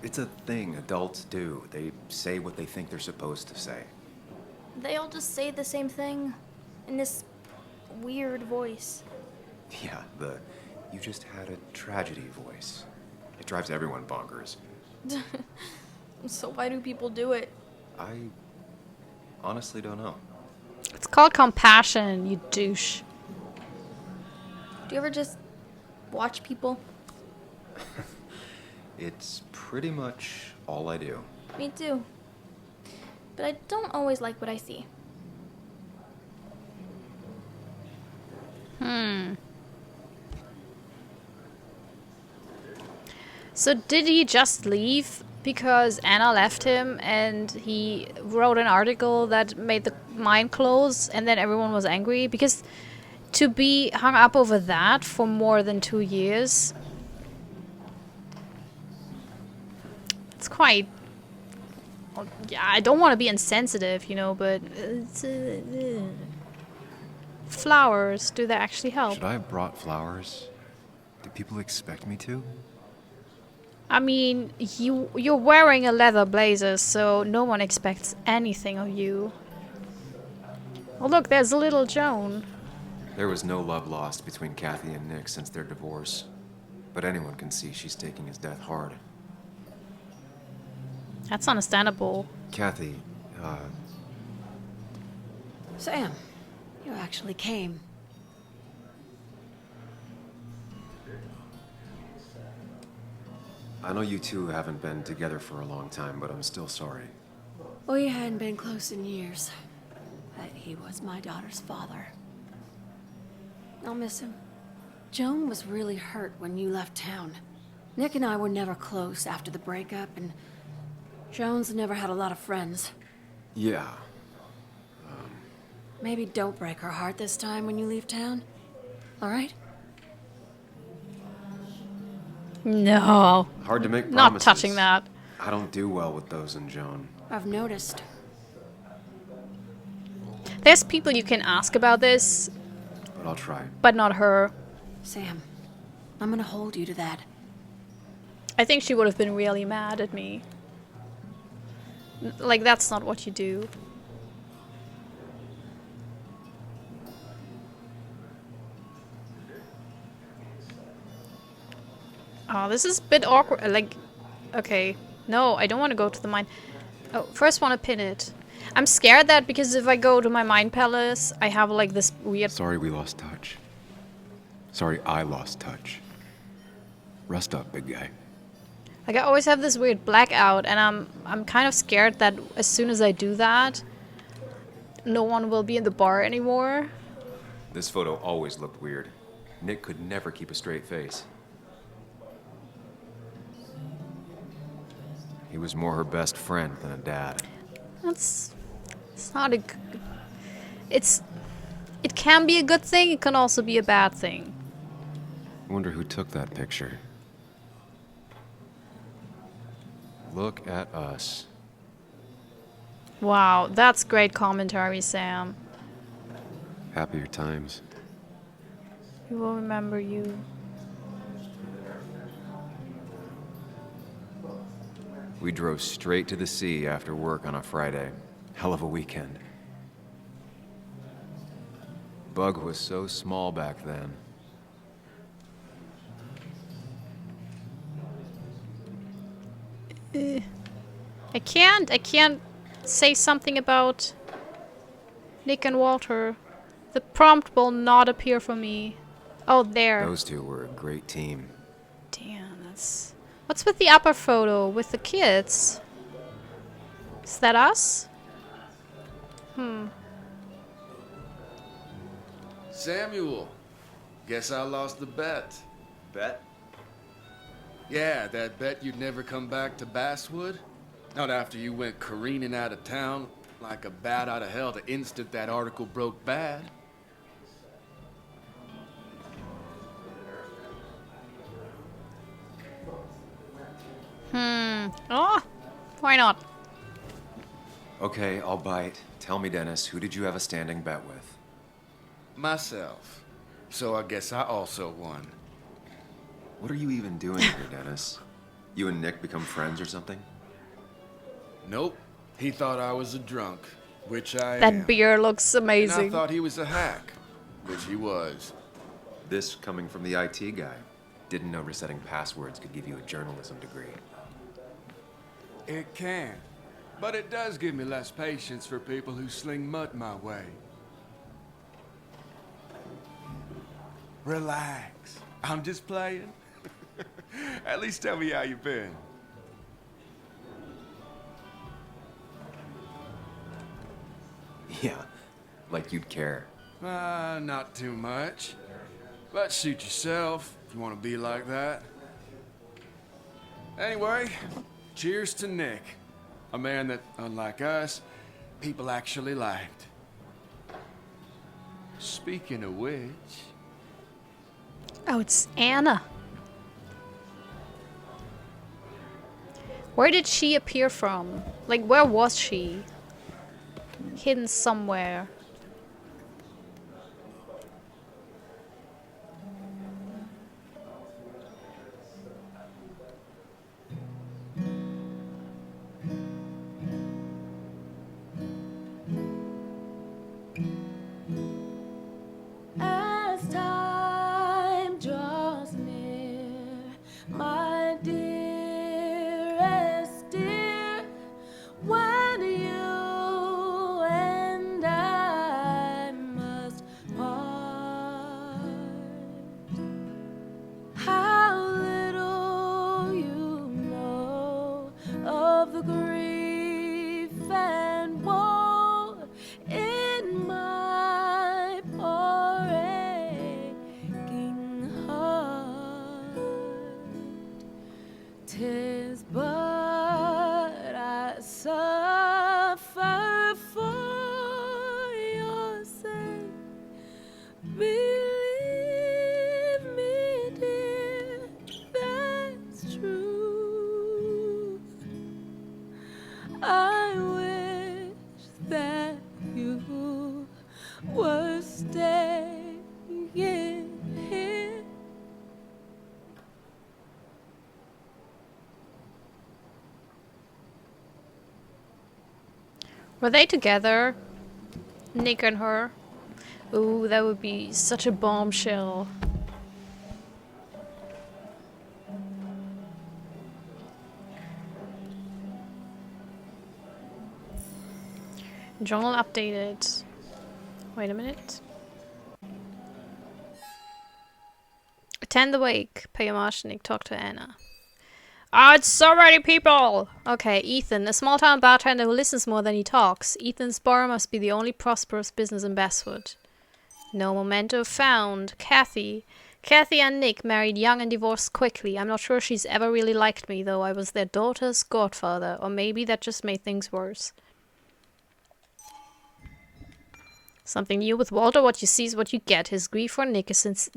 C: It's a thing adults do. They say what they think they're supposed to say.
F: They all just say the same thing in this weird voice.
C: Yeah, you just had a tragedy voice. It drives everyone bonkers.
F: So why do people do it?
C: I honestly don't know.
A: It's called compassion, you douche.
F: Do you ever just watch people?
C: It's pretty much all I do.
F: Me too. But I don't always like what I see.
A: So did he just leave because Anna left him and he wrote an article that made the mine close and then everyone was angry? Because to be hung up over that for more than 2 years... It's quite... Yeah, I don't want to be insensitive, you know, but... Flowers, do they actually help?
C: Should I have brought flowers? Do people expect me to?
A: I mean, you're wearing a leather blazer, so no one expects anything of you. Oh look, there's little Joan.
C: There was no love lost between Kathy and Nick since their divorce. But anyone can see she's taking his death hard.
A: That's understandable.
C: Kathy,
J: Sam, you actually came.
C: I know you two haven't been together for a long time, but I'm still sorry.
J: We hadn't been close in years, but he was my daughter's father. I'll miss him. Joan was really hurt when you left town. Nick and I were never close after the breakup, and Joan's never had a lot of friends.
C: Yeah.
J: Maybe don't break her heart this time when you leave town. All right?
A: No.
C: Hard to make promises.
A: Not touching that.
C: I don't do well with those in Joan.
J: I've noticed.
A: There's people you can ask about this,
C: But I'll try.
A: but not her.
J: Sam, I'm gonna hold you to that.
A: I think she would have been really mad at me. Like, that's not what you do. Oh, this is a bit awkward. Like, okay. No, I don't want to go to the mine. Oh, first want to pin it. I'm scared that because if I go to my mine palace, I have like this weird...
C: Sorry we lost touch. Sorry I lost touch. Rest up, big guy.
A: Like, I always have this weird blackout, and I'm kind of scared that as soon as I do that, no one will be in the bar anymore.
C: This photo always looked weird. Nick could never keep a straight face. He was more her best friend than a dad.
A: It's not a... It can be a good thing, it can also be a bad thing.
C: I wonder who took that picture. Look at us.
A: Wow, that's great commentary, Sam.
C: Happier times.
A: We will remember you.
C: We drove straight to the sea after work on a Friday. Hell of a weekend. Bug was so small back then.
A: I can't say something about Nick and Walter. The prompt will not appear for me. Oh, there.
C: Those two were a great team.
A: Damn, that's... What's with the upper photo? With the kids? Is that us?
H: Samuel, guess I lost the bet.
I: Bet?
H: Yeah, that bet you'd never come back to Basswood? Not after you went careening out of town like a bat out of hell the instant that article broke bad.
A: Oh, why not?
C: Okay, I'll bite. Tell me, Dennis, who did you have a standing bet with?
H: Myself. So I guess I also won.
C: What are you even doing here, Dennis? You and Nick become friends or something?
H: Nope. He thought I was a drunk, which I am.
A: That beer looks
H: And
A: amazing.
H: I thought he was a hack, which he was.
C: This coming from the IT guy. Didn't know resetting passwords could give you a journalism degree.
H: It can. But it does give me less patience for people who sling mud my way. Relax. I'm just playing. At least tell me how you been.
C: Yeah, like you'd care.
H: Not too much. But suit yourself if you want to be like that. Anyway, cheers to Nick. A man that, unlike us, people actually liked. Speaking of which...
A: Oh, it's Anna. Where did she appear from? Like, where was she? Hidden somewhere.
L: As time draws near, my dearest dear, when you and I must part, how little you know of the grief and woe in my poor aching heart. 'Tis but I suffer for your sake. Believe me, dear, that's true. I wish that you were staying here.
A: Were they together? Nick and her? Ooh, that would be such a bombshell. Journal updated. Wait a minute. Attend the wake. Pay homage to Nick. Talk to Anna. Ah, it's so many people! Okay, Ethan, a small-town bartender who listens more than he talks. Ethan's bar must be the only prosperous business in Basswood. No memento found. Kathy. Kathy and Nick married young and divorced quickly. I'm not sure she's ever really liked me, though. I was their daughter's godfather, or maybe that just made things worse. Something new with Walter. What you see is what you get. His grief for Nick is since...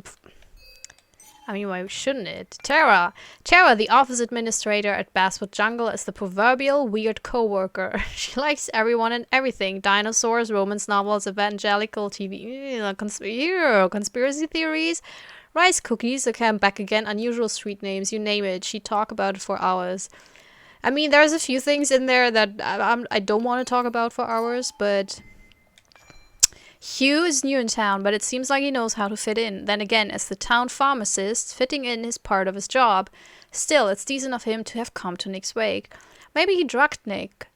A: I mean, why shouldn't it? Tara! Tara, the office administrator at Basswood Jungle, is the proverbial weird co-worker. She likes everyone and everything. Dinosaurs, romance novels, evangelical TV, conspiracy theories, rice cookies, the camp back again, unusual street names, you name it. She'd talk about it for hours. I mean, there's a few things in there that I don't want to talk about for hours, but... Hugh is new in town, but it seems like he knows how to fit in. Then again, as the town pharmacist, fitting in is part of his job. Still, it's decent of him to have come to Nick's wake. Maybe he drugged Nick.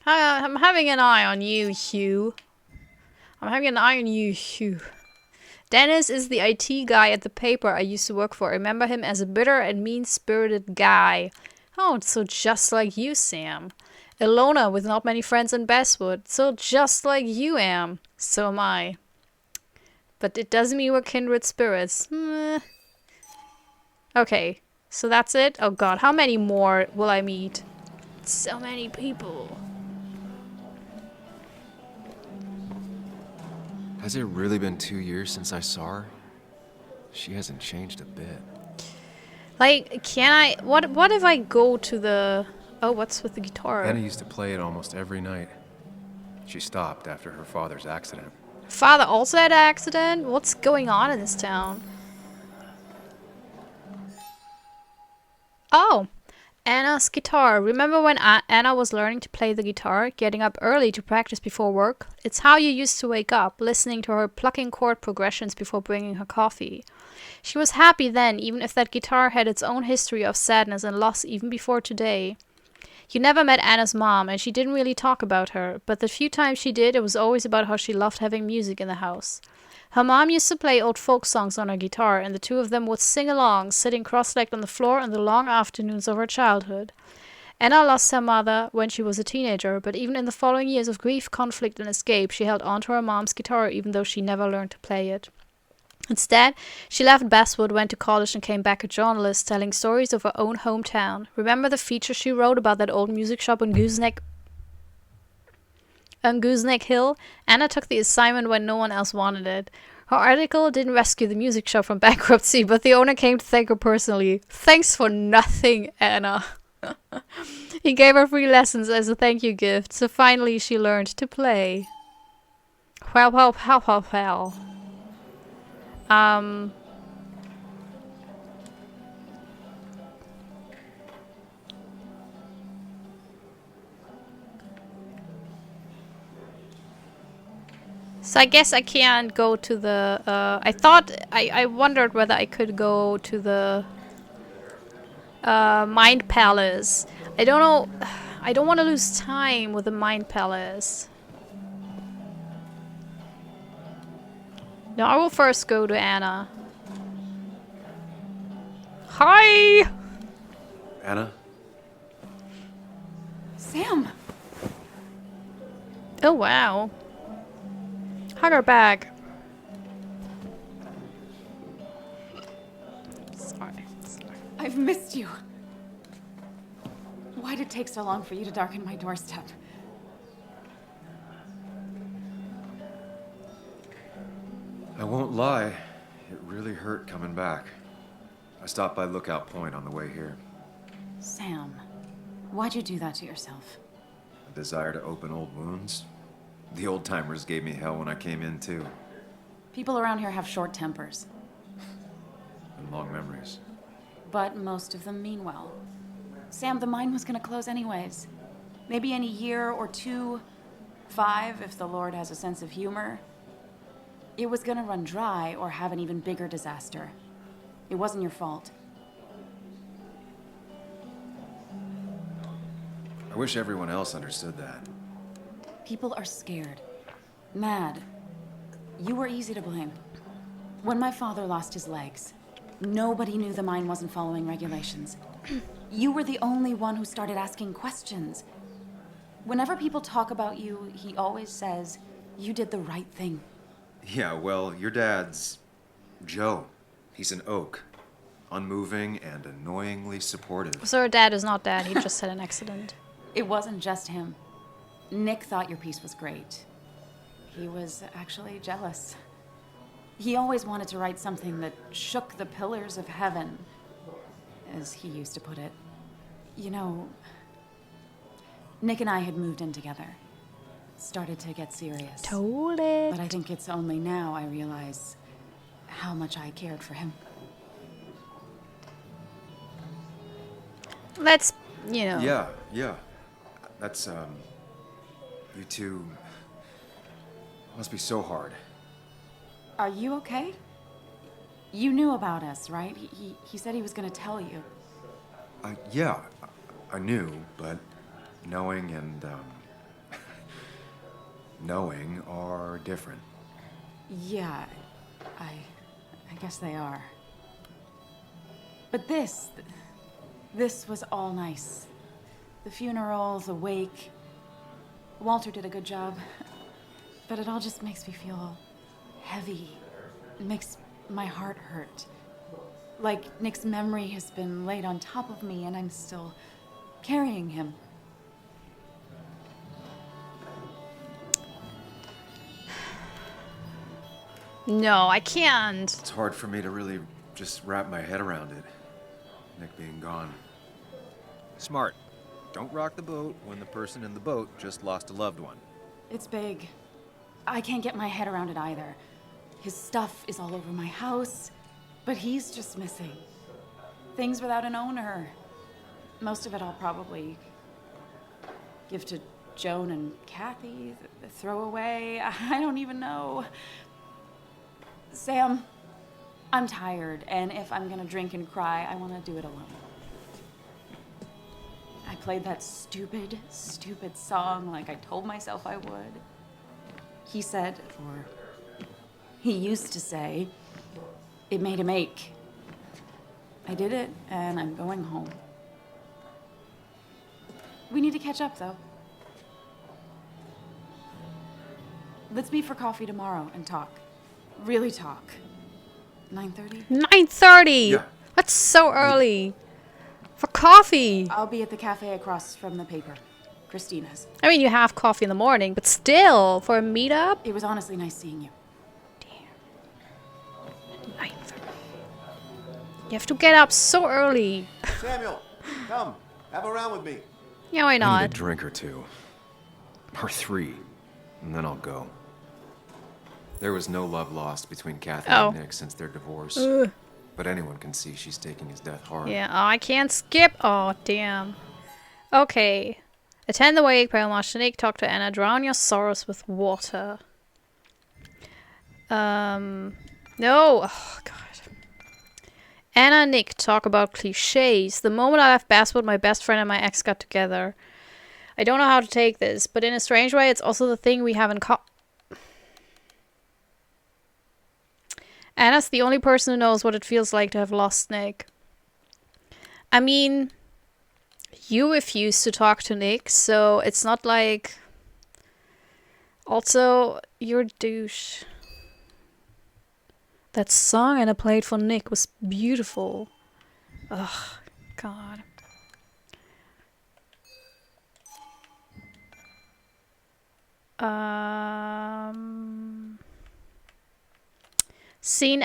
A: I'm having an eye on you, Hugh. I'm having an eye on you, Hugh. Dennis is the IT guy at the paper I used to work for. I remember him as a bitter and mean-spirited guy. Oh, so just like you, Sam. A loner with not many friends in Basswood. So just like you am. So am I. But it doesn't mean we're kindred spirits. Okay, so that's it? Oh god, how many more will I meet? So many people.
C: Has it really been 2 years since I saw her? She hasn't changed a bit.
A: Like, can I... What if I go to the... Oh, what's with the guitar?
C: Anna used to play it almost every night. She stopped after her father's accident.
A: Father also had an accident? What's going on in this town? Oh, Anna's guitar. Remember when Anna was learning to play the guitar, getting up early to practice before work? It's how you used to wake up, listening to her plucking chord progressions before bringing her coffee. She was happy then, even if that guitar had its own history of sadness and loss even before today. You never met Anna's mom, and she didn't really talk about her, but the few times she did, it was always about how she loved having music in the house. Her mom used to play old folk songs on her guitar, and the two of them would sing along, sitting cross-legged on the floor in the long afternoons of her childhood. Anna lost her mother when she was a teenager, but even in the following years of grief, conflict, and escape, she held on to her mom's guitar even though she never learned to play it. Instead, she left Basswood, went to college, and came back a journalist, telling stories of her own hometown. Remember the feature she wrote about that old music shop on Gooseneck Hill? Anna took the assignment when no one else wanted it. Her article didn't rescue the music shop from bankruptcy, but the owner came to thank her personally. Thanks for nothing, Anna. He gave her free lessons as a thank you gift, so finally she learned to play. Well. So I guess I can't go to the, I wondered whether I could go to the, Mind Palace. I don't know, I don't want to lose time with the Mind Palace. No, I will first go to Anna. Hi!
C: Anna?
E: Sam!
A: Oh, wow. Hug her back. Sorry.
E: I've missed you. Why did it take so long for you to darken my doorstep?
C: I won't lie, it really hurt coming back. I stopped by Lookout Point on the way here.
E: Sam, why'd you do that to yourself?
C: A desire to open old wounds? The old-timers gave me hell when I came in, too.
E: People around here have short tempers.
C: And long memories.
E: But most of them mean well. Sam, the mine was gonna close anyways. Maybe in a year or 2, 5, if the Lord has a sense of humor. It was gonna run dry or have an even bigger disaster. It wasn't your fault.
C: I wish everyone else understood that.
E: People are scared. Mad. You were easy to blame. When my father lost his legs, nobody knew the mine wasn't following regulations. You were the only one who started asking questions. Whenever people talk about you, he always says, you did the right thing.
C: Yeah, well, your dad's Joe. He's an oak. Unmoving and annoyingly supportive.
A: So her dad is not dead, he just had an accident.
E: It wasn't just him. Nick thought your piece was great. He was actually jealous. He always wanted to write something that shook the pillars of heaven, as he used to put it. You know, Nick and I had moved in together. Started to get serious.
A: Told it.
E: But I think it's only now I realize how much I cared for him.
A: Let's, you know.
C: Yeah. That's, you two must be so hard.
E: Are you okay? You knew about us, right? He said he was gonna tell you.
C: Yeah, I knew, but knowing and, knowing are different.
E: Yeah, I guess they are. But this was all nice. The funeral, the wake. Walter did a good job. But it all just makes me feel heavy. It makes my heart hurt. Like Nick's memory has been laid on top of me and I'm still carrying him.
A: No, I can't.
C: It's hard for me to really just wrap my head around it. Nick being gone. Smart. Don't rock the boat when the person in the boat just lost a loved one.
E: It's big. I can't get my head around it either. His stuff is all over my house, but he's just missing. Things without an owner. Most of it I'll probably give to Joan and Kathy, throw away. I don't even know. Sam, I'm tired, and if I'm gonna drink and cry, I want to do it alone. I played that stupid song like I told myself I would. He said, or he used to say, it made him ache. I did it, and I'm going home. We need to catch up, though. Let's meet for coffee tomorrow and talk. Really talk. 9:30?
A: 9:30?
C: Yeah.
A: That's so early. For coffee.
E: I'll be at the cafe across from the paper. Christina's.
A: I mean, you have coffee in the morning, but still, for a meetup?
E: It was honestly nice seeing you.
A: Damn. 9:30. You have to get up so early.
G: Samuel, come. Have a round with me.
A: Yeah, why
C: I need a
A: not?
C: drink or two. Or 3. And then I'll go. There was no love lost between Kathy and Nick since their divorce. But anyone can see she's taking his death hard.
A: Yeah, oh, I can't skip. Oh, damn. Okay. Attend the wake, pray homage to Nick, talk to Anna, drown your sorrows with water. No. Oh, God. Anna and Nick talk about cliches. The moment I left Basswood, my best friend and my ex got together. I don't know how to take this, but in a strange way, it's also the thing we have in common. Anna's the only person who knows what it feels like to have lost Nick. I mean, you refuse to talk to Nick, so it's not like... Also, you're a douche. That song Anna played for Nick was beautiful. Ugh, God. Seeing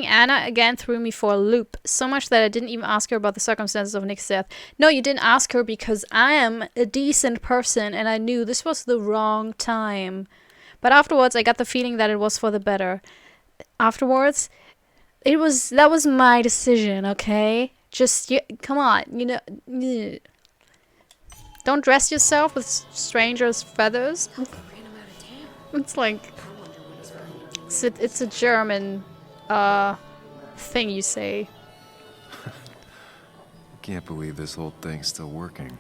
A: Anna again threw me for a loop, so much that I didn't even ask her about the circumstances of Nick's death. No, you didn't ask her because I am a decent person and I knew this was the wrong time. But afterwards, I got the feeling that it was for the better. Afterwards, that was my decision, okay? Just, come on, don't dress yourself with strangers' feathers. It's like... It's a German thing you say.
C: Can't believe this whole thing's still working.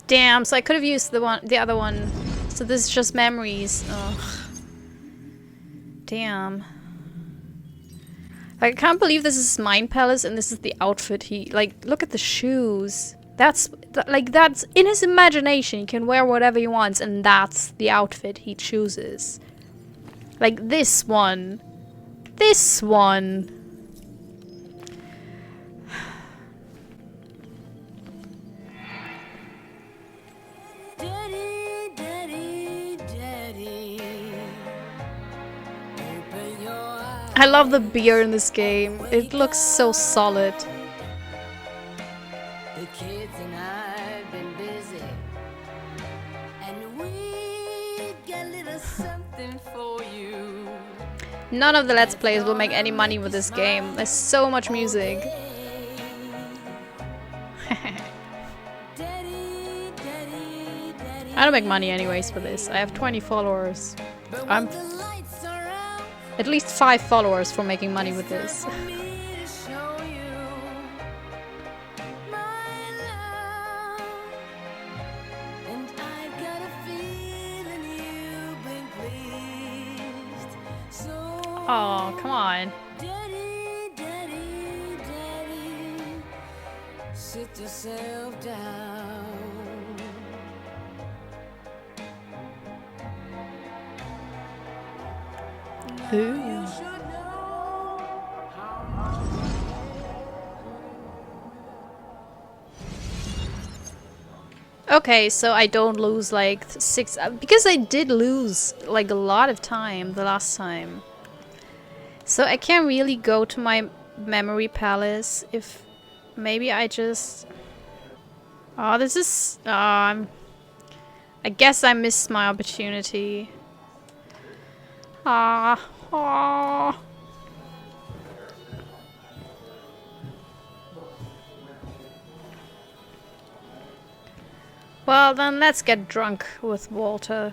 A: Damn, so I could have used the other one. So this is just memories. Ugh. Damn. I can't believe this is Mind Palace and this is the outfit he... Like, look at the shoes. That's in his imagination. He can wear whatever he wants and that's the outfit he chooses. Like this one. this one.
L: Daddy, daddy, daddy, open your eyes.
A: I love the beer in this game. It looks so solid.
L: The kids and I've been busy, and we got a little something for you.
A: None of the Let's Plays will make any money with this game. There's so much music. I don't make money anyways for this. I have 20 followers. I'm at least 5 followers for making money with this. Oh, come on.
L: Daddy, daddy, daddy, sit yourself down.
A: Ooh. Okay, so I don't lose like 6 because I did lose like a lot of time the last time. So I can't really go to my memory palace if maybe I just... Oh, this is... I guess I missed my opportunity. Ah. Oh. Well, then let's get drunk with Walter.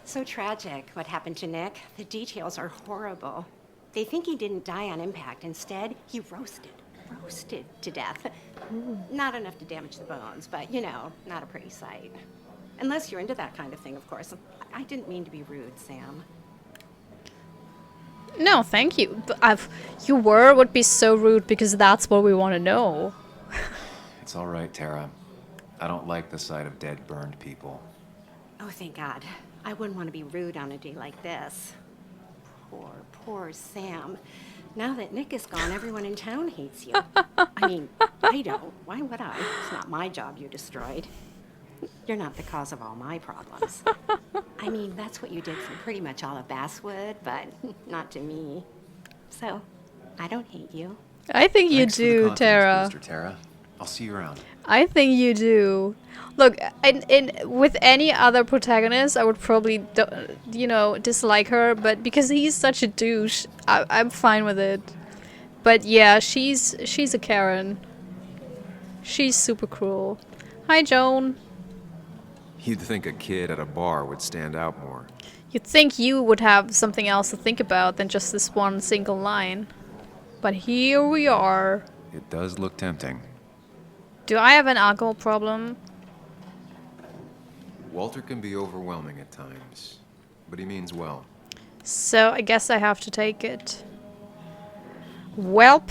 J: So tragic what happened to Nick. The details are horrible. They think he didn't die on impact. Instead, he roasted to death. Not enough to damage the bones, but you know, not a pretty sight. Unless you're into that kind of thing, of course. I didn't mean to be rude, Sam.
A: No, thank you. But you would be so rude because that's what we want to know.
C: It's all right, Tara. I don't like the sight of dead, burned people.
J: Oh, thank God. I wouldn't want to be rude on a day like this. Poor Sam. Now that Nick is gone, everyone in town hates you. I mean, I don't. Why would I? It's not my job you destroyed. You're not the cause of all my problems. I mean, that's what you did for pretty much all of Basswood, but not to me. So, I don't hate you.
A: I think you
C: Thanks
A: do,
C: for the confidence
A: Tara.
C: booster, Tara. I'll see you around.
A: I think you do. Look, with any other protagonist, I would probably, you know, dislike her. But because he's such a douche, I'm fine with it. But yeah, she's a Karen. She's super cruel. Hi, Joan.
C: You'd think a kid at a bar would stand out more.
A: You'd think you would have something else to think about than just this one single line. But here we are.
C: It does look tempting.
A: Do I have an alcohol problem?
C: Walter can be overwhelming at times, but he means well.
A: So I guess I have to take it. Welp,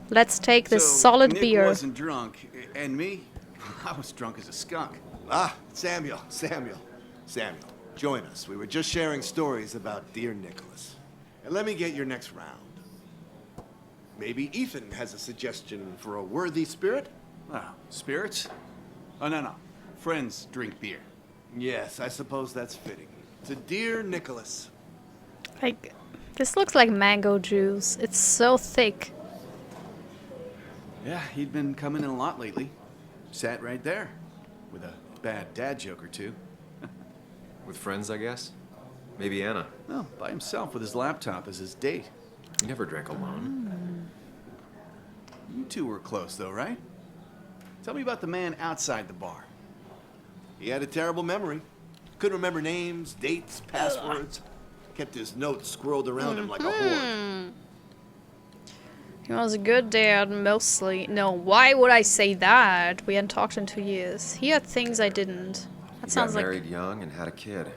A: let's take this solid
I: Nick
A: beer.
I: wasn't drunk, and me? I was drunk as a skunk.
G: Ah, Samuel, join us. We were just sharing stories about dear Nicholas. And let me get your next round. Maybe Ethan has a suggestion for a worthy spirit?
I: Oh, spirits? Oh, no. Friends drink beer.
G: Yes, I suppose that's fitting. To dear Nicholas.
A: Like, this looks like mango juice. It's so thick.
I: Yeah, he'd been coming in a lot lately. Sat right there, with a bad dad joke or two.
C: With friends, I guess? Maybe Anna.
I: No, by himself with his laptop as his date.
C: He never drank alone.
I: You two were close, though, right? Tell me about the man outside the bar.
G: He had a terrible memory. Couldn't remember names, dates, passwords. Kept his notes squirreled around him like a hoard.
A: He was a good dad, mostly. No, why would I say that? We hadn't talked in 2 years. He had things I didn't. That
C: He
A: sounds
C: got
A: like...
C: married young and had a kid.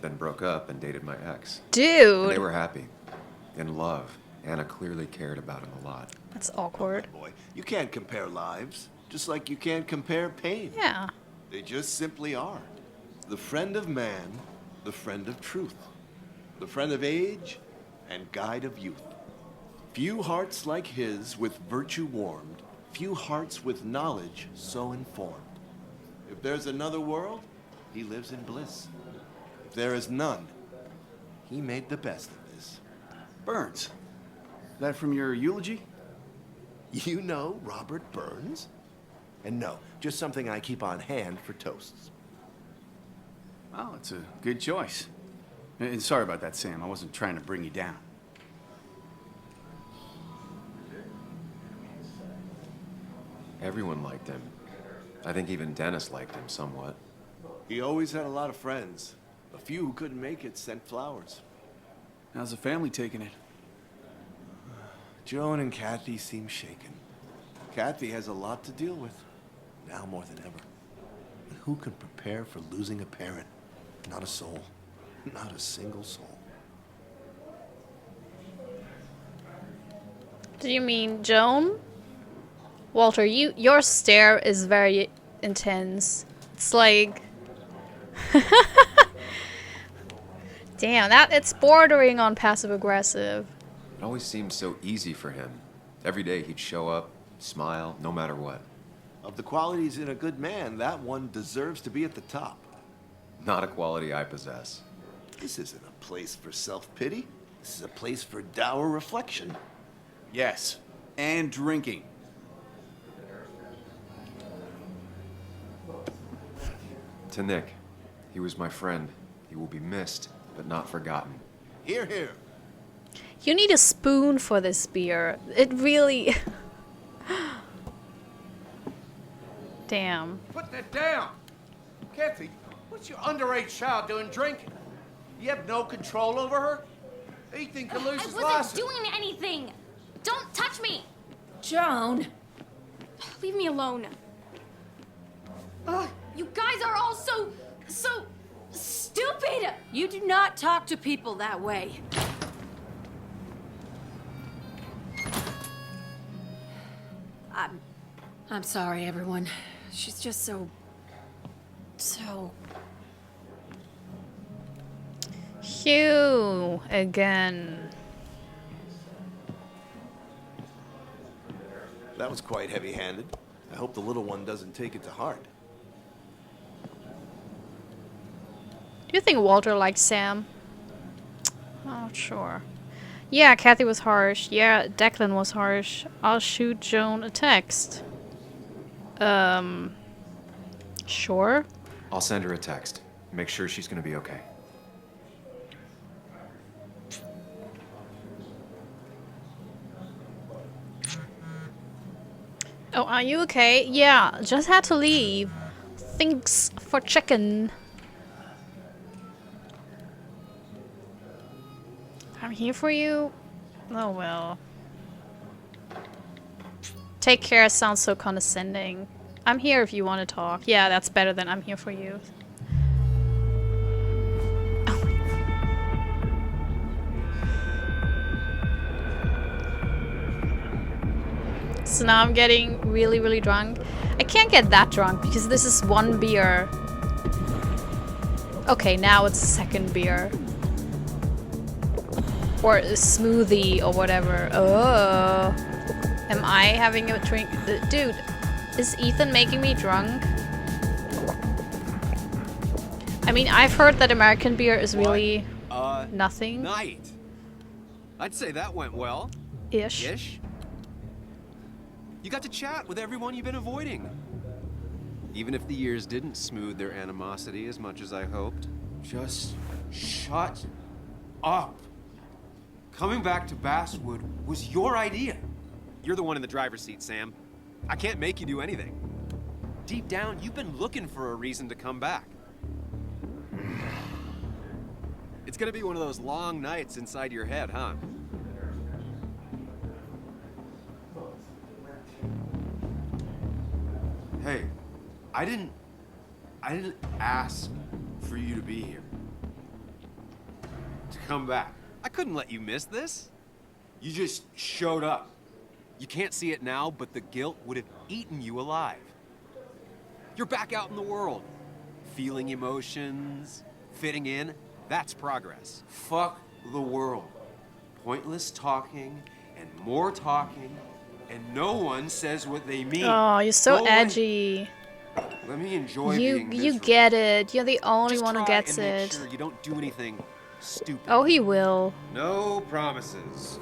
C: Then broke up and dated my ex.
A: Dude!
C: And they were happy. In love. Anna clearly cared about him a lot.
A: That's awkward.
G: Boy, you can't compare lives, just like you can't compare pain.
A: Yeah.
G: They just simply are. The friend of man the friend of truth, the friend of age, and guide of youth. Few hearts like his with virtue warmed, few hearts with knowledge so informed. If there's another world, he lives in bliss. If there is none, he made the best of this.
I: Burns. That from your eulogy?
G: You know Robert Burns? And no, just something I keep on hand for toasts.
I: Well, it's a good choice. And sorry about that, Sam. I wasn't trying to bring you down.
C: Everyone liked him. I think even Dennis liked him somewhat.
G: He always had a lot of friends. A few who couldn't make it sent flowers.
I: How's the family taking it?
G: Joan and Kathy seem shaken. Kathy has a lot to deal with, now more than ever. And who can prepare for losing a parent? Not a soul. Not a single soul.
A: Do you mean Joan? Walter, your stare is very intense. It's like... Damn, it's bordering on passive-aggressive.
C: It always seemed so easy for him. Every day he'd show up, smile, no matter what.
G: Of the qualities in a good man, that one deserves to be at the top.
C: Not a quality I possess.
G: This isn't a place for self-pity. This is a place for dour reflection.
I: Yes, and drinking.
C: To Nick, he was my friend. He will be missed, but not forgotten.
G: Hear, hear.
A: You need a spoon for this beer. It really... Damn.
M: Put that down! Kathy, what's your underage child doing drinking? You have no control over her? Ethan could lose his
N: I
M: license.
N: wasn't doing anything! Don't touch me!
J: Joan!
N: Leave me alone. Ugh, you guys are all so stupid!
J: You do not talk to people that way. I'm sorry, everyone. She's just so...
A: Hugh again.
G: That was quite heavy-handed. I hope the little one doesn't take it to heart.
A: Do you think Walter likes Sam? Oh, sure. Yeah, Kathy was harsh. Yeah, Declan was harsh. I'll shoot Joan a text. Sure.
C: I'll send her a text. Make sure she's gonna be okay.
A: Oh, are you okay? Yeah, just had to leave. Thanks for checking. I'm here for you. Oh well. Take care sounds so condescending. I'm here if you want to talk. Yeah, that's better than I'm here for you. So now I'm getting really, really drunk. I can't get that drunk because this is one beer. Okay, now it's a second beer. Or a smoothie or whatever. Oh. Am I having a drink? Dude, is Ethan making me drunk? I mean, I've heard that American beer is really nothing.
C: Night. I'd say that went well.
A: Ish.
C: Ish? You got to chat with everyone you've been avoiding. Even if the years didn't smooth their animosity as much as I hoped.
O: Just shut up. Coming back to Basswood was your idea.
C: You're the one in the driver's seat, Sam. I can't make you do anything. Deep down, you've been looking for a reason to come back. It's gonna be one of those long nights inside your head, huh?
O: Hey, I didn't ask for you to be here. To come back.
C: I couldn't let you miss this.
O: You just showed up.
C: You can't see it now, but the guilt would have eaten you alive. You're back out in the world, feeling emotions, fitting in. That's progress.
O: Fuck the world. Pointless talking and more talking, and no one says what they mean.
A: Oh, you're so
O: Go away.
A: edgy.
O: Let me enjoy
A: You
O: being miserable.
A: get it. You're the only
C: Just
A: one who
C: try
A: gets
C: and make
A: it.
C: sure you don't do anything stupid.
A: Oh, he will.
C: No promises.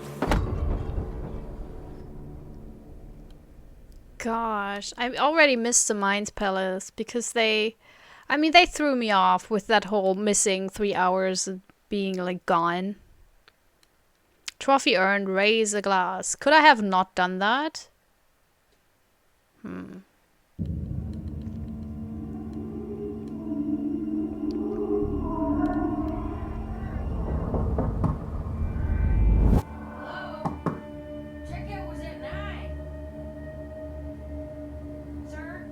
A: Gosh, I already missed the Mind Palace because they threw me off with that whole missing 3 hours and being like gone. Trophy earned, raise a glass. Could I have not done that?
L: Checkout was at 9. Sir,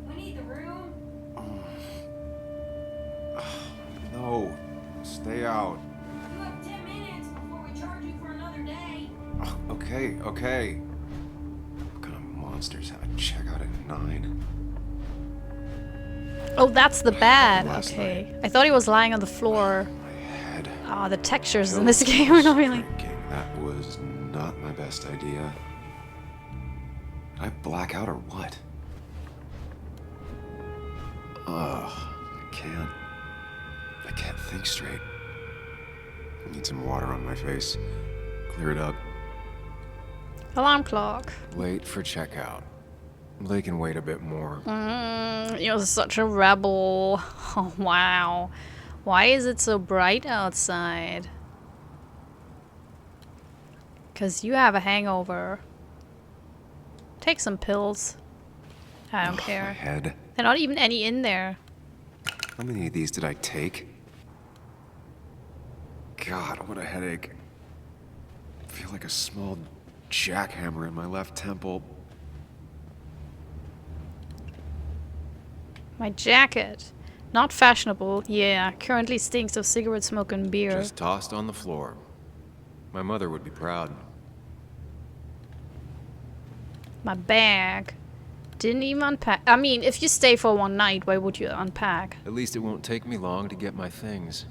L: we need the room.
O: No, stay out.
L: You have 10 minutes before we charge you for another day.
O: Okay. What kind of monsters have a checkout at 9?
A: Oh, that's the bad.
O: Last
A: Okay. I thought he was lying on the floor.
O: Head.
A: Ah, the textures in this game are not really...
O: That was not my best idea. Did I black out or what? Ugh, I can't think straight. I need some water on my face. Clear it up.
A: Alarm clock.
O: Wait for checkout. They can wait a bit more.
A: You're such a rebel. Oh, wow. Why is it so bright outside? Because you have a hangover. Take some pills. I don't care.
O: My head.
A: There are not even any in there.
O: How many of these did I take? God, what a headache. I feel like a small jackhammer in my left temple.
A: My jacket. Not fashionable. Yeah, currently stinks of cigarette smoke and beer.
C: Just tossed on the floor. My mother would be proud.
A: My bag. Didn't even unpack. I mean, if you stay for one night, why would you unpack?
C: At least it won't take me long to get my things.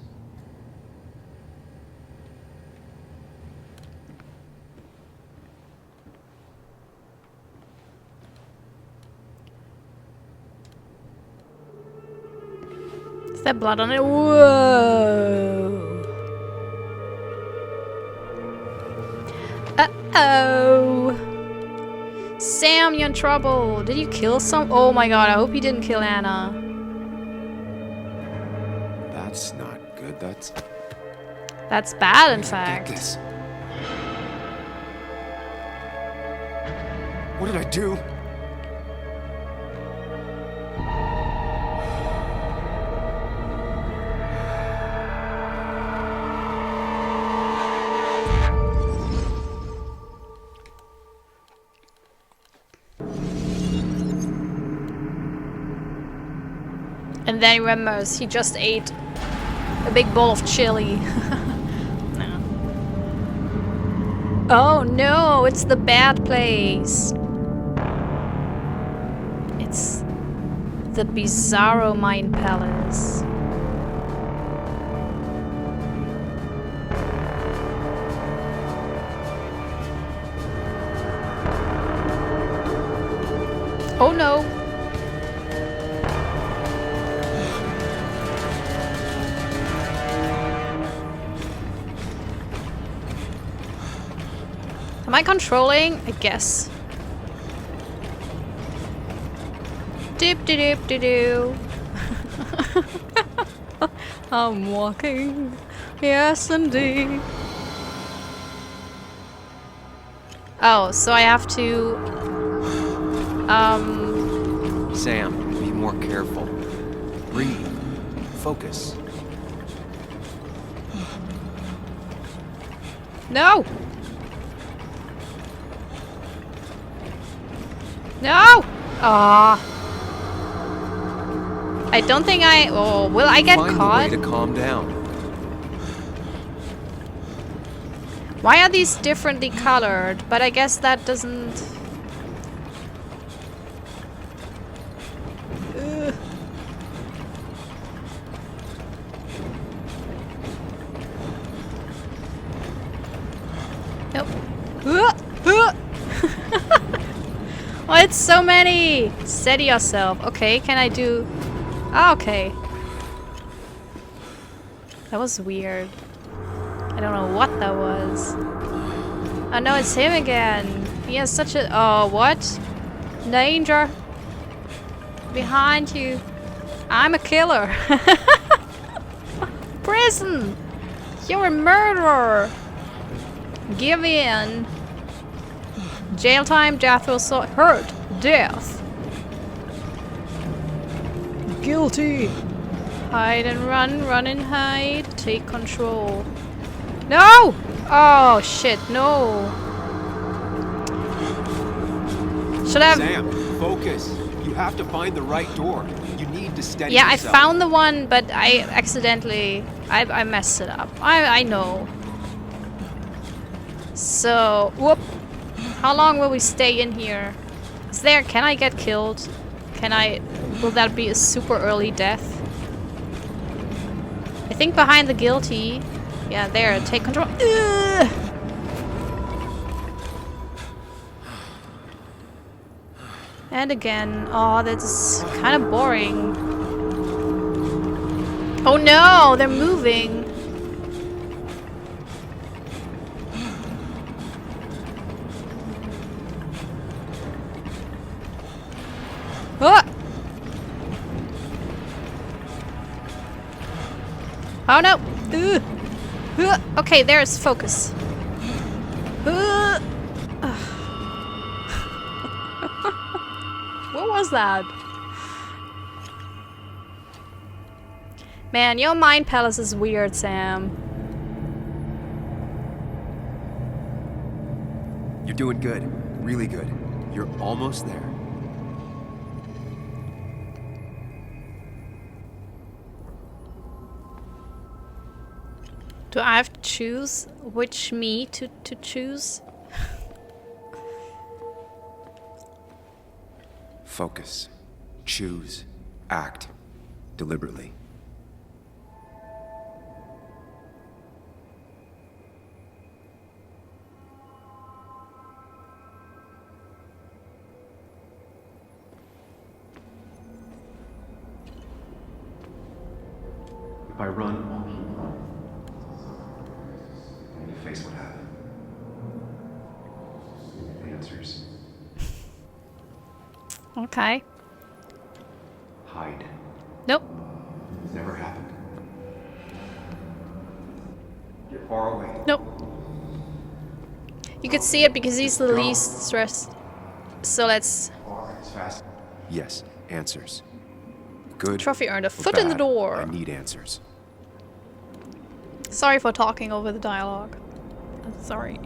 A: Is there blood on it? Whoa. Uh-oh. Sam, you're in trouble. Did you kill some? Oh my god, I hope you didn't kill Anna.
O: That's not good.
A: That's bad, in
O: Get
A: fact.
O: this. What did I do?
A: And then he remembers he just ate a big bowl of chili. No. Oh no, it's the bad place. It's the Bizarro Mind Palace. Oh no. Am I controlling? I guess. Doop de doop de doo. I'm walking. Yes, indeed. Oh, so I have to.
C: Sam, be more careful. Breathe. Focus.
A: No! No! Ah. I don't think I. Oh, will I get
C: Find
A: caught?
C: a way to calm down.
A: Why are these differently colored? But I guess that doesn't. Ugh. it's so many! Steady yourself. Okay, can I do... Oh, okay. That was weird. I don't know what that was. Oh no, it's him again. He has such a... Oh, what? Danger. Behind you. I'm a killer. Prison! You're a murderer! Give in. Jail time, death will hurt. Death. Guilty. Hide and run and hide. Take control. No! Oh shit, no. Should I have...
C: Sam, focus. You have to find the right door. You need to steady
A: Yeah,
C: yourself.
A: I found the one, but I accidentally... I messed it up. I know. So, whoop. How long will we stay in here? Is there... Can I get killed? Can I... Will that be a super early death? I think behind the guilty... Yeah, there. Take control. Ugh! And again. Oh, that's kind of boring. Oh no! They're moving! Ah! Oh no! Ugh. Ugh. Okay, there's focus. Ugh. What was that? Man, your mind palace is weird, Sam.
C: You're doing good. Really good. You're almost there.
A: Do I have to choose which me to choose?
C: Focus. Choose. Act. Deliberately. If I run, I need to face what happened. Answers.
A: Okay.
C: Hide.
A: Nope.
C: It's never happened. Get far away.
A: Nope. You could see it because he's the least stressed. So let's...
C: Fast. Yes, answers. Good.
A: Trophy earned. A
C: or
A: foot in the
C: bad,
A: door.
C: I need answers.
A: Sorry for talking over the dialogue. I'm sorry.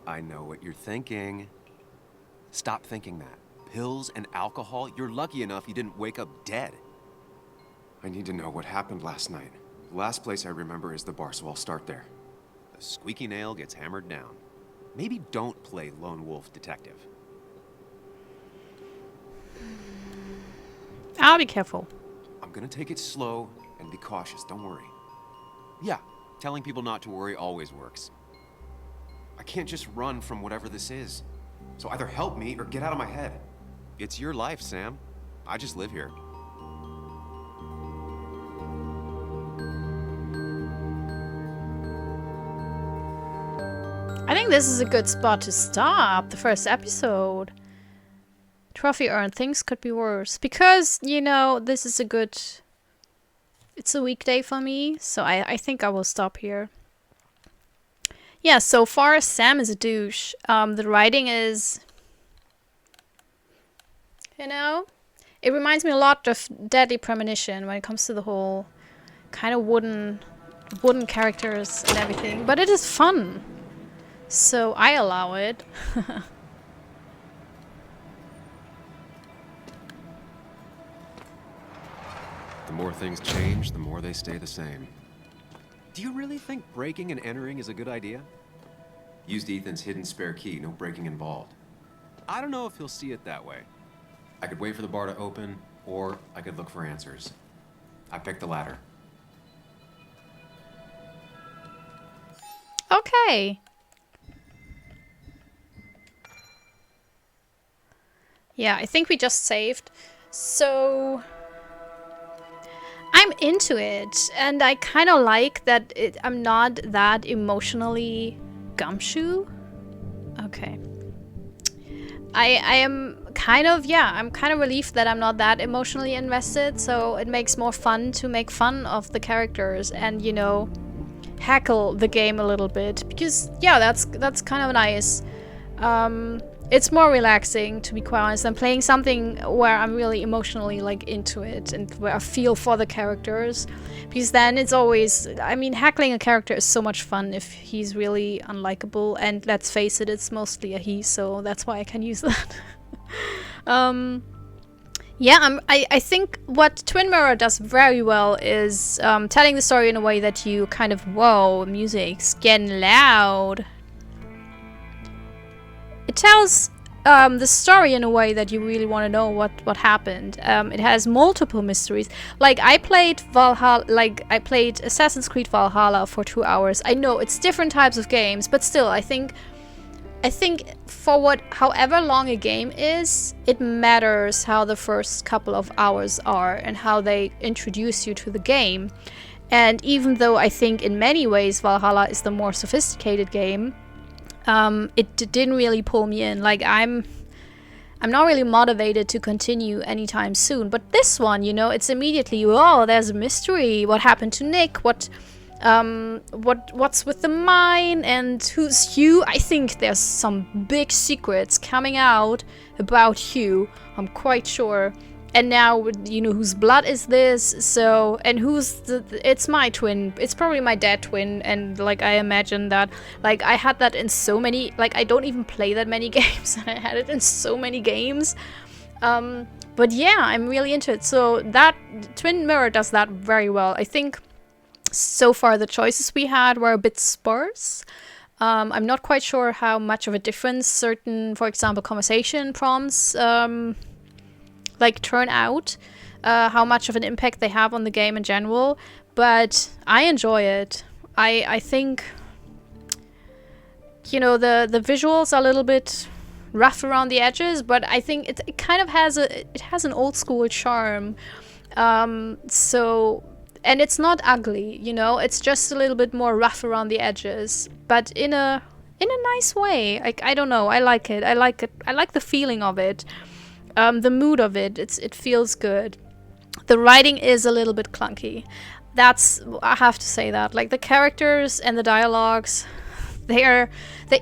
C: I know what you're thinking. Stop thinking that. Pills and alcohol, you're lucky enough you didn't wake up dead. I need to know what happened last night. The last place I remember is the bar, so I'll start there. The squeaky nail gets hammered down. Maybe don't play lone wolf detective.
A: I'll be careful.
C: I'm gonna take it slow and be cautious, don't worry. Yeah, telling people not to worry always works. I can't just run from whatever this is. So either help me or get out of my head. It's your life, Sam. I just live here.
A: I think this is a good spot to stop the first episode. Trophy earned. Things could be worse. Because, you know, this is a good... It's a weekday for me, so I think I will stop here. Yeah, so far Sam is a douche. The writing is... You know? It reminds me a lot of Deadly Premonition when it comes to the whole kind of wooden characters and everything. But it is fun. So I allow it.
C: The more things change, the more they stay the same. Do you really think breaking and entering is a good idea? Used Ethan's hidden spare key, no breaking involved. I don't know if he'll see it that way. I could wait for the bar to open, or I could look for answers. I picked the latter.
A: Okay. Yeah, I think we just saved. So I'm into it, and I kind of like that I'm not that emotionally gumshoe. Okay. I am kind of, yeah, I'm kind of relieved that I'm not that emotionally invested, so it makes more fun to make fun of the characters and, you know, heckle the game a little bit, because, yeah, that's kind of nice. It's more relaxing, to be quite honest, than playing something where I'm really emotionally, like, into it and where I feel for the characters. Because then it's always... I mean, heckling a character is so much fun if he's really unlikable. And let's face it, it's mostly a he, so that's why I can use that. Yeah, I think what Twin Mirror does very well is telling the story in a way that you kind of... Whoa, music's getting loud. It tells the story in a way that you really want to know what happened. It has multiple mysteries. Like I played Assassin's Creed Valhalla for 2 hours. I know it's different types of games, but still, I think for however long a game is, it matters how the first couple of hours are and how they introduce you to the game. And even though I think in many ways Valhalla is the more sophisticated game, it didn't really pull me in. Like I'm not really motivated to continue anytime soon. But this one, you know, it's immediately, oh, there's a mystery. What happened to Nick? What's with the mine? And who's Hugh? I think there's some big secrets coming out about Hugh. I'm quite sure. And now, you know, whose blood is this? So, and it's my twin. It's probably my dead twin. And, like, I imagine that, like, I had that in so many, like, I don't even play that many games. And I had it in so many games. But yeah, I'm really into it. So that, Twin Mirror does that very well. I think so far the choices we had were a bit sparse. I'm not quite sure how much of a difference certain, for example, conversation prompts, like turn out, how much of an impact they have on the game in general, but I enjoy it. I think, you know, the visuals are a little bit rough around the edges, but I think it kind of has an old school charm. So, and it's not ugly, you know, it's just a little bit more rough around the edges, but in a nice way. Like, I don't know, I like it. I like the feeling of it. The mood of it, it feels good. The writing is a little bit clunky. I have to say that. Like, the characters and the dialogues, they're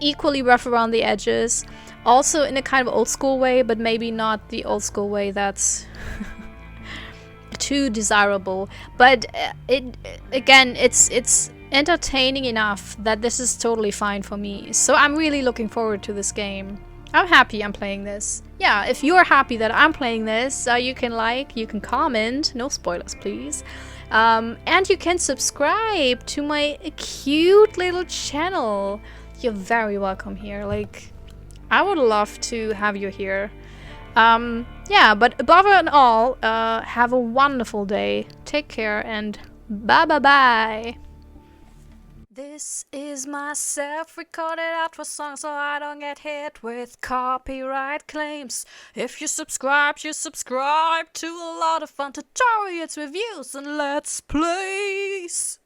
A: equally rough around the edges. Also in a kind of old school way, but maybe not the old school way that's too desirable. But it's entertaining enough that this is totally fine for me. So I'm really looking forward to this game. I'm happy I'm playing this. Yeah, if you're happy that I'm playing this, you can comment. No spoilers, please. And you can subscribe to my cute little channel. You're very welcome here. Like, I would love to have you here. Yeah, but above all, have a wonderful day. Take care and bye-bye-bye. This is myself recorded outro song so I don't get hit with copyright claims. If you subscribe to a lot of fun tutorials, reviews, and let's plays.